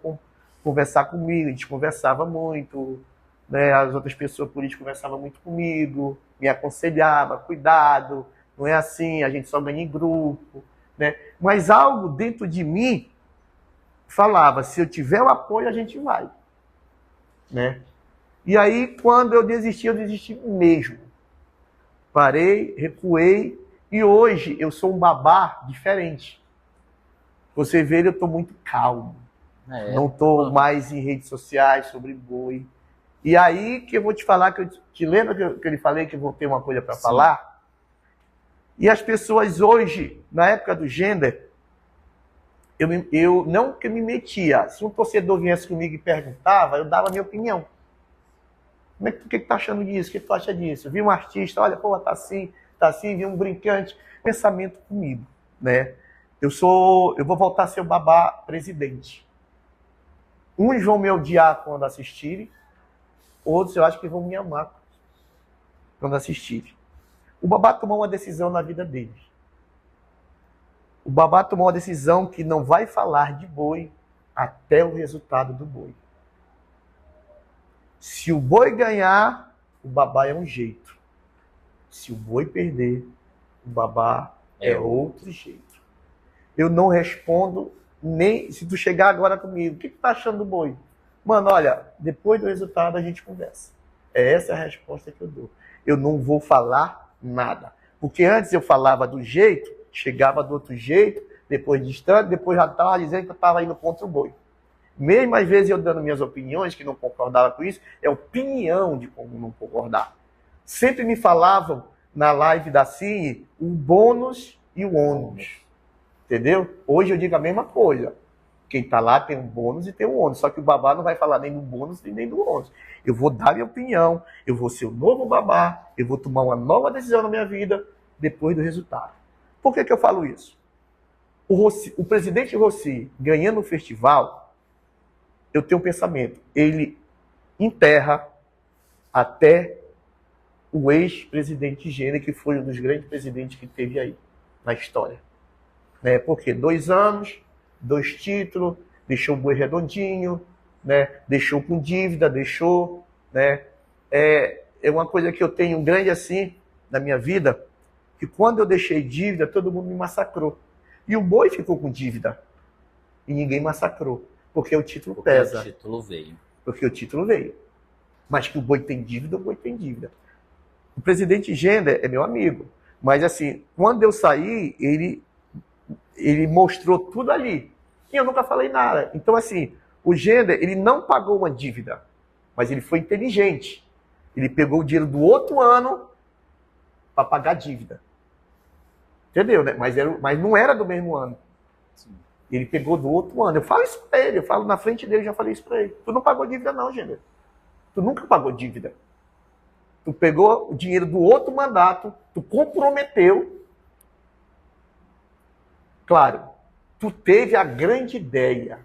conversar comigo, a gente conversava muito, né? As outras pessoas políticas conversavam muito comigo, me aconselhavam, cuidado, não é assim, a gente só ganha em grupo, né? Mas algo dentro de mim falava, se eu tiver o apoio, a gente vai, né? E aí, quando eu desisti mesmo. Parei, recuei, e hoje eu sou um babá diferente. Você vê, eu estou muito calmo. Não estou mais em redes sociais sobre boi. E aí que eu vou te falar, que eu te lembra que eu lhe falei que eu vou ter uma coisa para falar? E as pessoas hoje, na época do gender, eu não que me metia. Se um torcedor viesse comigo e perguntava, eu dava a minha opinião. O que tu tá achando disso? O que tu acha disso? Vi um artista, olha, pô, tá assim, vi um brincante. Pensamento comigo, né? Eu vou voltar a ser o babá presidente. Uns vão me odiar quando assistirem, outros eu acho que vão me amar quando assistirem. O babá tomou uma decisão na vida dele. O babá tomou uma decisão que não vai falar de boi até o resultado do boi. Se o boi ganhar, o babá é um jeito. Se o boi perder, o babá é outro jeito. Eu não respondo nem se tu chegar agora comigo. O que tu tá achando do boi? Mano, olha, depois do resultado a gente conversa. Essa é a resposta que eu dou. Eu não vou falar nada. Porque antes eu falava do jeito, chegava do outro jeito, depois distante, depois já estava dizendo que eu estava indo contra o boi. Mesmo às vezes eu dando minhas opiniões, que não concordava com isso, é opinião de como não concordar. Sempre me falavam na live da Cine o bônus e o ônus. Entendeu? Hoje eu digo a mesma coisa. Quem está lá tem um bônus e tem um ônus. Só que o babá não vai falar nem do bônus nem do ônus. Eu vou dar minha opinião, eu vou ser o novo babá, eu vou tomar uma nova decisão na minha vida depois do resultado. Por que eu falo isso? O presidente Rossi ganhando o festival, eu tenho um pensamento. Ele enterra até o ex-presidente Gênero, que foi um dos grandes presidentes que teve aí na história. Né? Porque 2 anos, 2 títulos, deixou o boi redondinho, né? Deixou com dívida, deixou. Né? É uma coisa que eu tenho grande assim na minha vida, que quando eu deixei dívida, todo mundo me massacrou. E o boi ficou com dívida. E ninguém massacrou. Porque o título pesa. O título veio. Porque o título veio. Mas que o boi tem dívida, o boi tem dívida. O presidente Gender é meu amigo. Mas assim, quando eu saí, ele mostrou tudo ali. E eu nunca falei nada. Então assim, o Gender, ele não pagou uma dívida. Mas ele foi inteligente. Ele pegou o dinheiro do outro ano para pagar a dívida. Entendeu, né? Mas não era do mesmo ano. Sim. Ele pegou do outro ano. Eu falo isso para ele, eu falo na frente dele, já falei isso para ele. Tu não pagou dívida não, Gender. Tu nunca pagou dívida. Tu pegou o dinheiro do outro mandato, tu comprometeu. Claro, tu teve a grande ideia.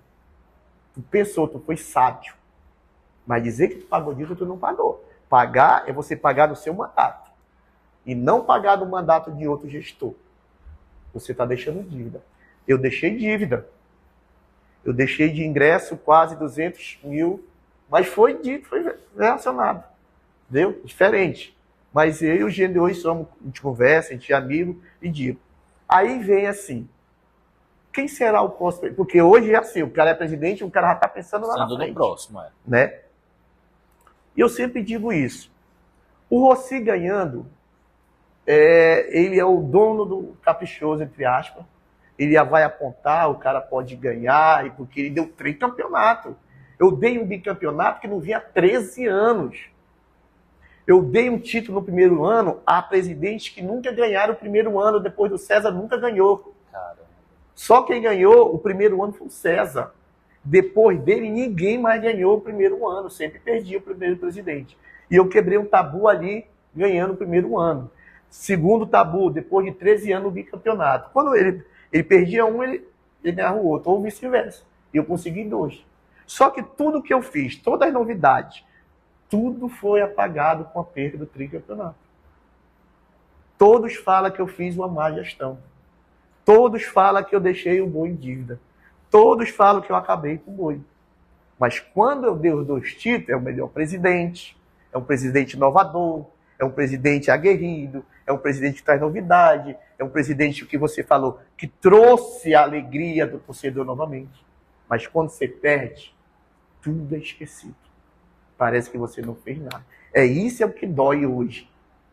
Tu pensou, tu foi sábio. Mas dizer que tu pagou dívida, tu não pagou. Pagar é você pagar do seu mandato. E não pagar do mandato de outro gestor. Você está deixando dívida. Eu deixei dívida. Eu deixei de ingresso quase 200 mil, mas foi dito, foi relacionado. Entendeu? Diferente. Mas eu e o Gênero hoje somos, a gente conversa, a gente é amigo e digo. Aí vem assim, quem será o próximo? Porque hoje é assim, o cara é presidente, o cara já está pensando lá na frente. No próximo, é. Né? E eu sempre digo isso. O Rossi ganhando, ele é o dono do caprichoso, entre aspas. Ele vai apontar, o cara pode ganhar, porque ele deu 3 campeonatos. Eu dei um bicampeonato que não vinha há 13 anos. Eu dei um título no primeiro ano a presidentes que nunca ganharam o primeiro ano, depois do César nunca ganhou. Caramba. Só quem ganhou o primeiro ano foi o César. Depois dele, ninguém mais ganhou o primeiro ano, sempre perdia o primeiro presidente. E eu quebrei um tabu ali, ganhando o primeiro ano. Segundo tabu, depois de 13 anos, o bicampeonato. Quando ele perdia um, ele ganhava o outro, ou vice-versa. E eu consegui 2. Só que tudo que eu fiz, todas as novidades, tudo foi apagado com a perda do tricampeonato. Todos falam que eu fiz uma má gestão. Todos falam que eu deixei o boi em dívida. Todos falam que eu acabei com o boi. Mas quando eu dei os 2 títulos, é o melhor presidente, é um presidente inovador, é um presidente aguerrido, é um presidente que traz novidade, é um presidente que você falou, que trouxe a alegria do torcedor novamente. Mas quando você perde, tudo é esquecido. Parece que você não fez nada. Isso é o que dói hoje.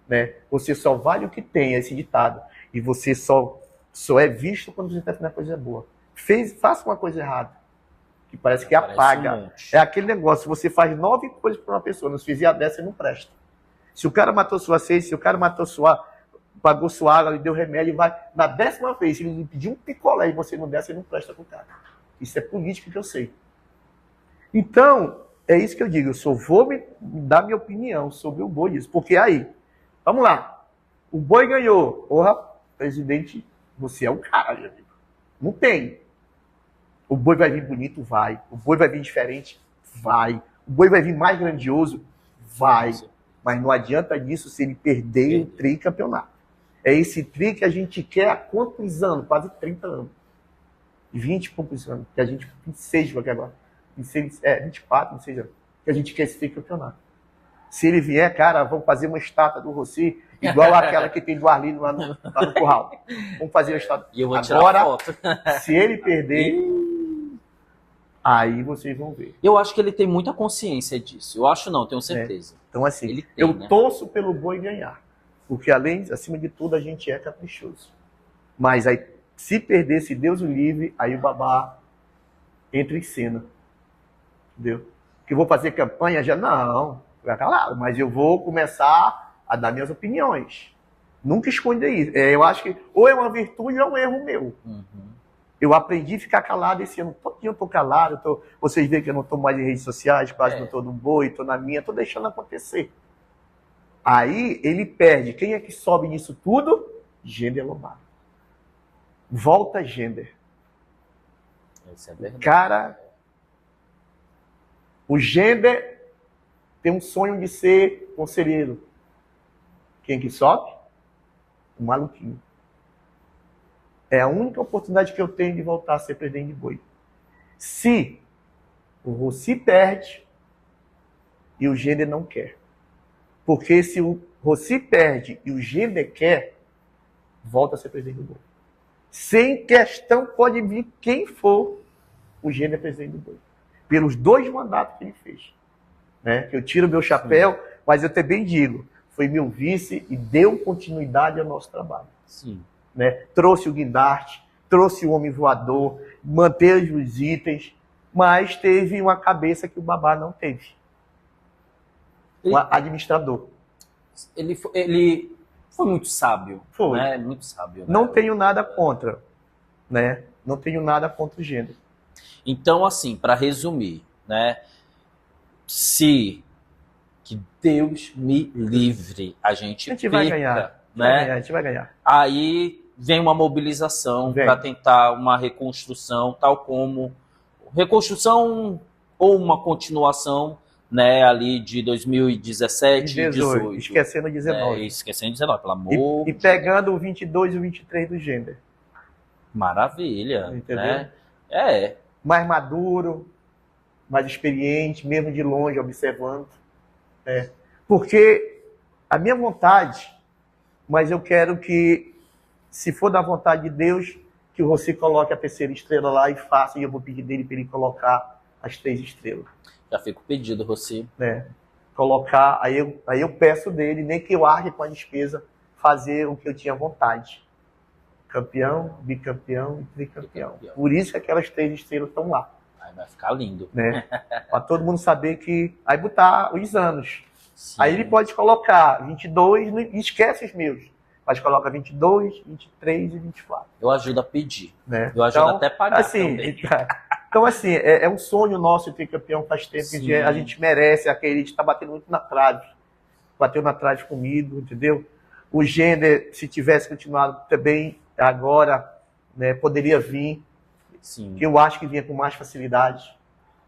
Né? Você só vale o que tem, esse ditado. E você só é visto quando você está fazendo coisa boa. Faça uma coisa errada, que parece que apaga. É aquele negócio, você faz 9 coisas para uma pessoa, não se fizer a 10, você não presta. Se o cara matou sua sede, se o cara pagou sua água, lhe deu remédio, vai na 10ª vez, se ele lhe pedir um picolé e você não der, você não presta com o cara. Isso é política que eu sei. Então, é isso que eu digo, eu só vou me dar minha opinião sobre o boi disso. Porque aí, vamos lá, o boi ganhou. Porra, presidente, você é um cara, meu amigo. Não tem. O boi vai vir bonito? Vai. O boi vai vir diferente? Vai. O boi vai vir mais grandioso? Vai. Mas não adianta disso se ele perder o tricampeonato. É esse tri que a gente quer há quantos anos? Quase 30 anos. 20 e poucos anos. Que a gente, 26 aqui agora. 24, 26 anos. Que a gente quer esse tricampeonato. Se ele vier, cara, vamos fazer uma estátua do Rossi, igual aquela que tem do Arlindo lá no curral. Vamos fazer uma estátua. E eu vou tirar a foto. Se ele perder, aí vocês vão ver. Eu acho que ele tem muita consciência disso. Eu acho não, tenho certeza. Então, assim, ele tem, eu torço pelo boi ganhar. Porque, acima de tudo, a gente é caprichoso. Mas aí, se perder, se Deus o livre, aí o babá entra em cena. entendeu? Que eu vou fazer campanha já? Não, fica calado, mas eu vou começar a dar minhas opiniões. Nunca esconder isso. Eu acho que ou é uma virtude ou é um erro meu. Eu aprendi a ficar calado esse ano. Todo dia eu tô calado. Vocês veem que eu não estou mais em redes sociais, quase não estou no boi, estou na minha, estou deixando acontecer. Aí ele perde. Quem é que sobe nisso tudo? Gender Lombardi. Volta Gender. Isso é verdade. Cara, o Gender tem um sonho de ser conselheiro. Quem que sobe? O maluquinho. É a única oportunidade que eu tenho de voltar a ser presidente de boi. Se o Rossi perde e o Gender não quer. Porque se o Rossi perde e o Gender quer, volta a ser presidente do boi. Sem questão, pode vir quem for, o Gender é presidente do boi. Pelos 2 mandatos que ele fez. Né? Eu tiro meu chapéu, mas eu também digo, foi meu vice e deu continuidade ao nosso trabalho. Sim. Né? Trouxe o guindaste, trouxe o homem voador, manteve os itens, mas teve uma cabeça que o Babá não teve. O administrador. Ele foi muito sábio. Foi. Né? Muito sábio. Né? Não tenho nada contra. Né? Não tenho nada contra o Gender. Então, assim, para resumir, né? Se que Deus me livre, a gente vai ganhar. Né? A gente vai ganhar. Aí vem uma mobilização para tentar uma reconstrução, tal como reconstrução ou uma continuação, né, ali de 2017 e 2018. Esquecendo 19. Esquecendo 19, pelo amor. E pegando o 22 e o 23 do Gender. Maravilha. Entendeu? Né? Mais maduro, mais experiente, mesmo de longe, observando. Porque a minha vontade, mas eu quero que, se for da vontade de Deus, que você coloque a 3ª estrela lá e faça, e eu vou pedir dele para ele colocar as 3 estrelas. Já fica o pedido, Rossi. Colocar, aí eu peço dele, nem que eu arque com a despesa, fazer o que eu tinha vontade. Campeão, bicampeão e tricampeão. Por isso que aquelas 3 estrelas estão lá. Aí vai ficar lindo. Né? Para todo mundo saber que... Aí botar os anos. Sim. Aí ele pode colocar 22, e esquece os meus. Mas coloca 22, 23 e 24. Eu ajudo a pedir. Né? Eu ajudo até a pagar assim, também. Então, assim, é um sonho nosso ter campeão faz tempo. Que a gente merece. A gente está batendo muito na trave. Bateu na trave comigo, entendeu? O Gender, se tivesse continuado também agora, né, poderia vir. Sim. Que eu acho que vinha com mais facilidade.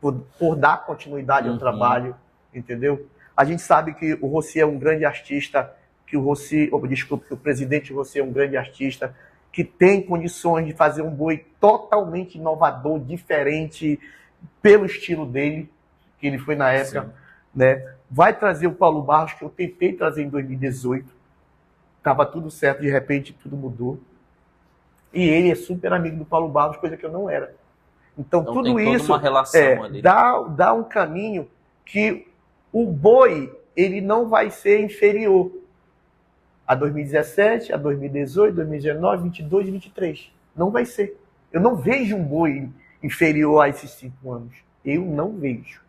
Por dar continuidade ao trabalho, entendeu? A gente sabe que o Rossi é um grande artista, que o presidente Rossi é um grande artista, que tem condições de fazer um boi totalmente inovador, diferente, pelo estilo dele, que ele foi na época. Né? Vai trazer o Paulo Barros, que eu tentei trazer em 2018. Estava tudo certo, de repente tudo mudou. E ele é super amigo do Paulo Barros, coisa que eu não era. Então tudo isso uma relação ali. dá um caminho que o boi ele não vai ser inferior a 2017, a 2018, 2019, 22 e 23. Não vai ser. Eu não vejo um boi inferior a esses 5 anos. Eu não vejo.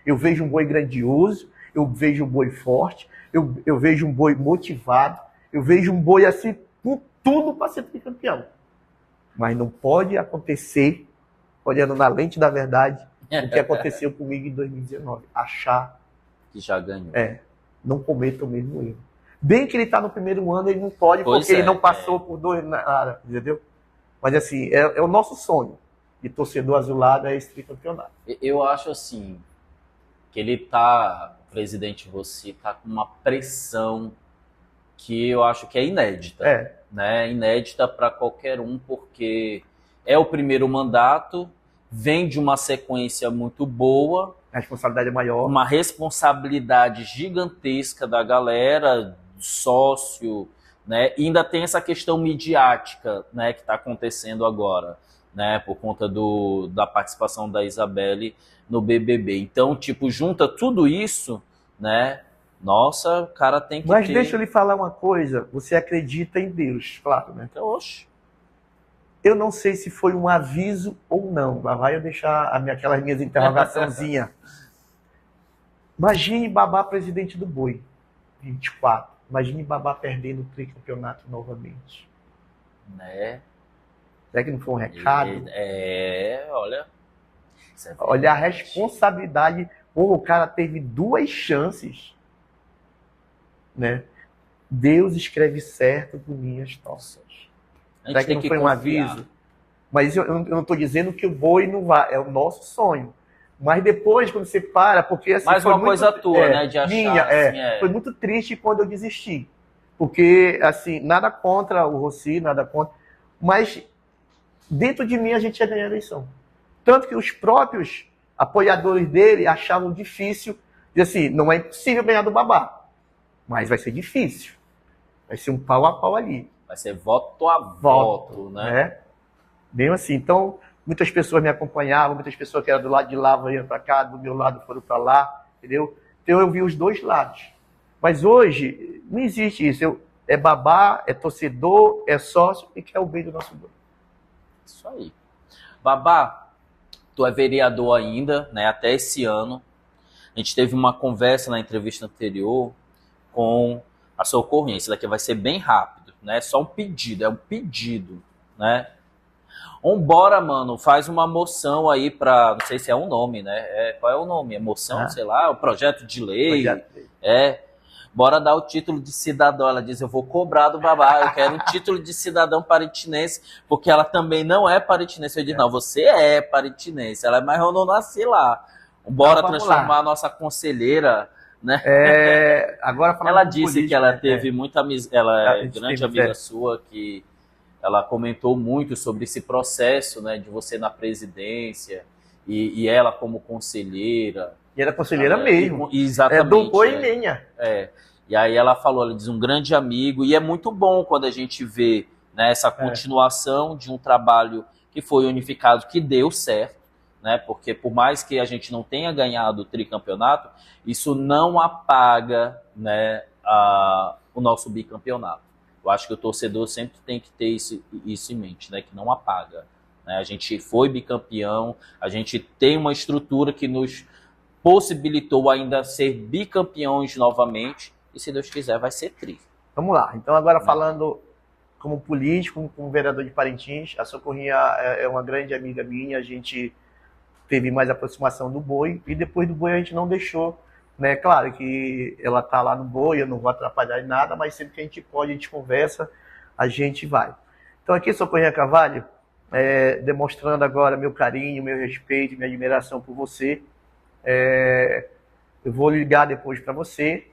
Eu vejo um boi grandioso, eu vejo um boi forte, eu vejo um boi motivado, eu vejo um boi assim, com tudo para ser tricampeão. Mas não pode acontecer, olhando na lente da verdade, o que aconteceu comigo em 2019. Achar que já ganhou. Não cometa o mesmo erro. Bem que ele está no primeiro ano, ele não pode, porque ele não passou por 2 na entendeu? Mas assim, é o nosso sonho de torcedor azulado, é esse tricampeonato. Eu acho assim, que o presidente Rossi tá com uma pressão que eu acho que é inédita. Né? Inédita para qualquer um, porque é o primeiro mandato, vem de uma sequência muito boa. A responsabilidade é maior. Uma responsabilidade gigantesca da galera, sócio, né? E ainda tem essa questão midiática, né, que está acontecendo agora, né, por conta da participação da Isabelle no BBB. Então, tipo, junta tudo isso, né? Nossa, o cara tem que Mas deixa eu lhe falar uma coisa. Você acredita em Deus, claro, né? Oxe. Eu não sei se foi um aviso ou não. Lá vai eu deixar aquelas minhas interrogaçãozinhas. Imagine Babá presidente do Boi, 24. Imagine Babá perdendo o tricampeonato novamente. Né? Será que não foi um recado? Olha. Olha a responsabilidade. Pô, o cara teve 2 chances, né? Deus escreve certo por minhas tossas. Será que não foi um aviso? Mas eu não estou dizendo que o Boi não vai. É o nosso sonho. Mas depois, quando você para, porque assim. Mais foi uma muito, coisa tua, né? De achar. Foi muito triste quando eu desisti. Porque, assim, nada contra o Rossi, nada contra. Mas dentro de mim a gente ia ganhar a eleição. Tanto que os próprios apoiadores dele achavam difícil. Dizer assim, não é impossível ganhar do Babá. Mas vai ser difícil. Vai ser um pau a pau ali. Vai ser voto a voto, né? Bem assim. Então, muitas pessoas me acompanhavam, muitas pessoas que eram do lado de lá iam para cá, do meu lado foram para lá, entendeu? Então eu vi os 2 lados. Mas hoje não existe isso. É Babá, é torcedor, é sócio e quer o bem do nosso Boi. Isso aí. Babá, tu é vereador ainda, né? Até esse ano. A gente teve uma conversa na entrevista anterior com a Socorrinha. Isso daqui vai ser bem rápido, né? Só um pedido, é um pedido, né? Vambora, mano, faz uma moção aí pra, não sei se é um nome, né? Qual é o nome? Moção, sei lá, o projeto de lei. Bora dar o título de cidadão. Ela diz, eu vou cobrar do Babá, eu quero um título de cidadão parintinense, porque ela também não é parintinense. Eu disse, não, você é parintinense. Ela, mas eu não nasci lá. Bora transformar a nossa conselheira, né? Agora ela disse que ela teve muita amizade, ela é grande amiga sua, que ela comentou muito sobre esse processo, né, de você na presidência e ela como conselheira. E era conselheira mesmo. Exatamente. Do Boi e Lenha. E aí ela falou, ela diz, um grande amigo, e é muito bom quando a gente vê, né, essa continuação de um trabalho que foi unificado, que deu certo, né, porque por mais que a gente não tenha ganhado o tricampeonato, isso não apaga, né, o nosso bicampeonato. Eu acho que o torcedor sempre tem que ter isso em mente, né, que não apaga. Né? A gente foi bicampeão, a gente tem uma estrutura que nos possibilitou ainda ser bicampeões novamente, e se Deus quiser vai ser tri. Vamos lá, então agora falando como político, como vereador de Parintins, a Socorrinha é uma grande amiga minha, a gente teve mais aproximação do Boi, e depois do Boi a gente não deixou, né? Claro que ela tá lá no Boi, eu não vou atrapalhar em nada, mas sempre que a gente pode, a gente conversa, a gente vai. Então aqui, Socorrinha Carvalho, demonstrando agora meu carinho, meu respeito, minha admiração por você. Eu vou ligar depois para você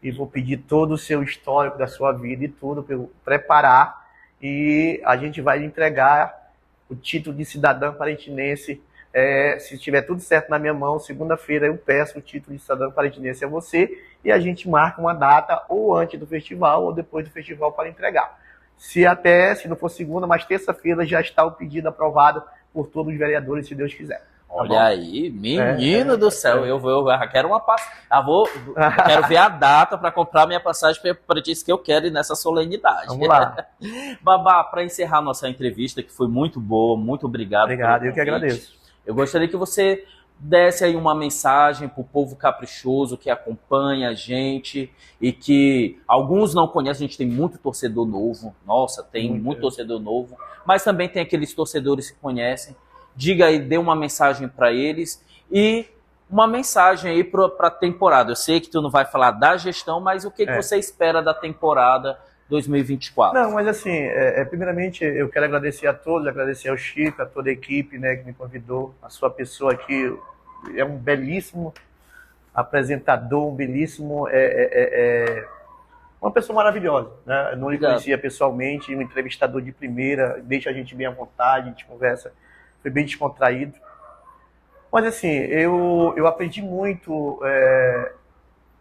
e vou pedir todo o seu histórico da sua vida e tudo para eu preparar, e a gente vai lhe entregar o título de cidadão parintinense. Se estiver tudo certo na minha mão, segunda-feira eu peço o título de cidadão parintinense a você e a gente marca uma data ou antes do festival ou depois do festival para entregar. Se não for segunda, mas terça-feira já está o pedido aprovado por todos os vereadores, se Deus quiser. Olha aí, menino do céu, eu quero uma passagem. Quero ver a data para comprar minha passagem para isso que eu quero ir nessa solenidade. Vamos lá. Babá, para encerrar nossa entrevista, que foi muito boa, muito obrigado. Obrigado, eu que agradeço. Eu gostaria que você desse aí uma mensagem para o povo caprichoso que acompanha a gente e que alguns não conhecem. A gente tem muito torcedor novo, muito torcedor novo, mas também tem aqueles torcedores que conhecem. Diga aí, dê uma mensagem para eles e uma mensagem aí para a temporada. Eu sei que tu não vai falar da gestão, mas o que você espera da temporada 2024? Não, mas assim, primeiramente eu quero agradecer a todos, agradecer ao Chico, a toda a equipe, né, que me convidou, a sua pessoa aqui é um belíssimo apresentador, um belíssimo, uma pessoa maravilhosa, né? Eu não lhe conhecia pessoalmente, um entrevistador de primeira, deixa a gente bem à vontade, a gente conversa, foi bem descontraído. Mas assim, eu aprendi muito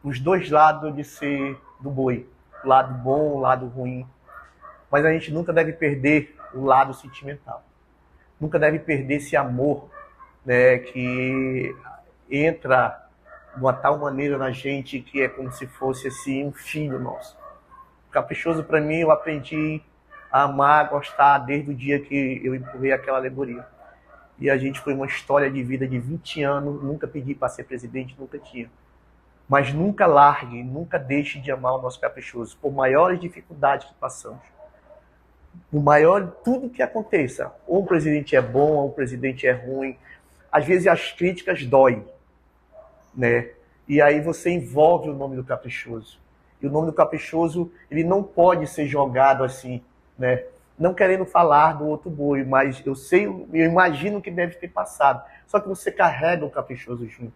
os 2 lados de ser do Boi. O lado bom, o lado ruim. Mas a gente nunca deve perder o lado sentimental. Nunca deve perder esse amor, né, que entra de uma tal maneira na gente que é como se fosse assim, um filho nosso. Caprichoso, para mim, eu aprendi a amar, a gostar desde o dia que eu empurrei aquela alegoria. E a gente foi uma história de vida de 20 anos, nunca pedi para ser presidente, nunca tinha. Mas nunca largue, nunca deixe de amar o nosso caprichoso, por maiores dificuldades que passamos. Por maior, tudo que aconteça, ou o presidente é bom, ou o presidente é ruim, às vezes as críticas doem, né? E aí você envolve o nome do caprichoso. E o nome do caprichoso, ele não pode ser jogado assim, né? Não querendo falar do outro boi, mas eu imagino que deve ter passado. Só que você carrega o caprichoso junto,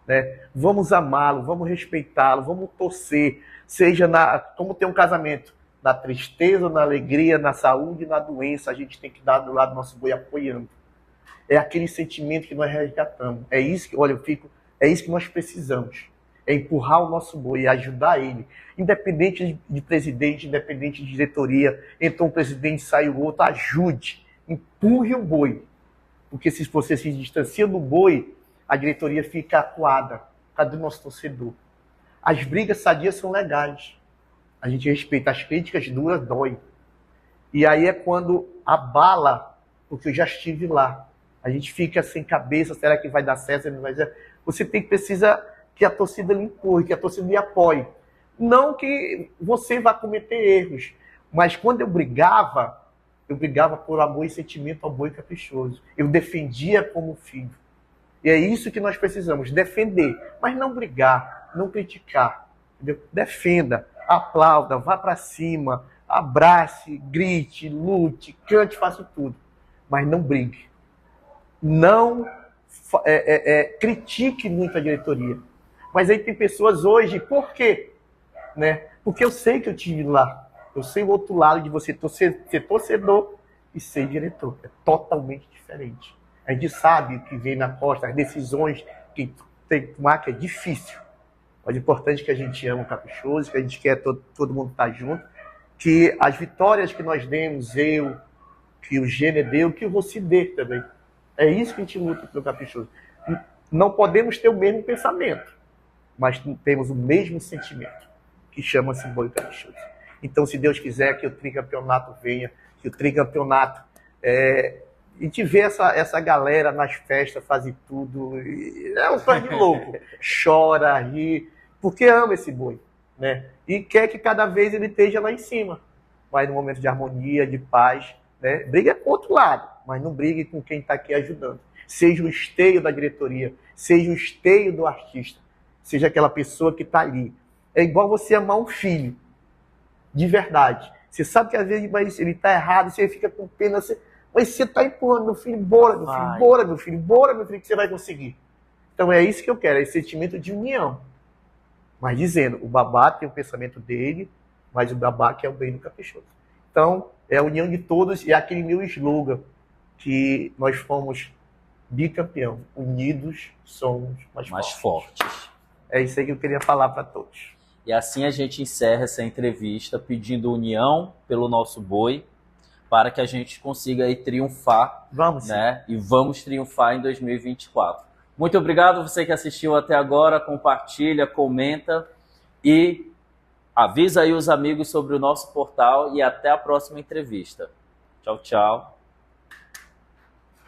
né? Vamos amá-lo, vamos respeitá-lo, vamos torcer, seja como ter um casamento, na tristeza, na alegria, na saúde, na doença, a gente tem que dar do lado do nosso boi apoiando. É aquele sentimento que nós resgatamos. É isso que, olha, é isso que nós precisamos. É empurrar o nosso boi e ajudar ele. Independente de presidente, independente de diretoria, então um presidente sai o outro, ajude, empurre o boi. Porque se você se distancia do boi, a diretoria fica acuada. Cadê o nosso torcedor? As brigas sadias são legais. A gente respeita, as críticas duras dói. E aí é quando abala, porque eu já estive lá. A gente fica sem cabeça, será que vai dar certo? Não vai dar? Você precisa que a torcida lhe empurre, que a torcida lhe apoie. Não que você vá cometer erros, mas quando eu brigava por amor e sentimento ao boi caprichoso. Eu defendia como filho. E é isso que nós precisamos, defender, mas não brigar, não criticar. Entendeu? Defenda, aplauda, vá para cima, abrace, grite, lute, cante, faça tudo. Mas não brigue. Não critique muito a diretoria. Mas aí tem pessoas hoje, por quê? Né? Porque eu sei que eu estive lá. Eu sei o outro lado de você ser torcedor e ser diretor. É totalmente diferente. A gente sabe o que vem na costa, as decisões que tem que tomar, que é difícil. Mas é importante que a gente ama o caprichoso, que a gente quer todo mundo estar junto, que as vitórias que nós demos, que o Gêner deu, que o Rossi dê também. É isso que a gente luta pelo caprichoso. Não podemos ter o mesmo pensamento, mas temos o mesmo sentimento, que chama-se boi caprichoso. Então, se Deus quiser que o tricampeonato venha, que o tricampeonato... A gente vê essa galera nas festas, faz tudo, é um sonho de louco. Chora, ri, porque ama esse boi, né? E quer que cada vez ele esteja lá em cima. Mas no momento de harmonia, de paz, né? Briga com o outro lado, mas não brigue com quem está aqui ajudando. Seja o esteio da diretoria, seja o esteio do artista, seja aquela pessoa que está ali. É igual você amar um filho, de verdade. Você sabe que às vezes ele está errado, você fica com pena, mas você está empurrando, meu filho, bora, meu filho, bora, meu filho, bora, meu filho, que você vai conseguir. Então é isso que eu quero, é esse sentimento de união. Mas dizendo, o babá tem o pensamento dele, mas o babá quer o bem do caprichoso. Então, é a união de todos, e é aquele meu slogan, que nós fomos bicampeão. Unidos somos mais fortes. É isso aí que eu queria falar para todos. E assim a gente encerra essa entrevista pedindo união pelo nosso boi, para que a gente consiga aí triunfar. Vamos, né? E vamos triunfar em 2024. Muito obrigado você que assistiu até agora, compartilha, comenta e avisa aí os amigos sobre o nosso portal e até a próxima entrevista. Tchau, tchau.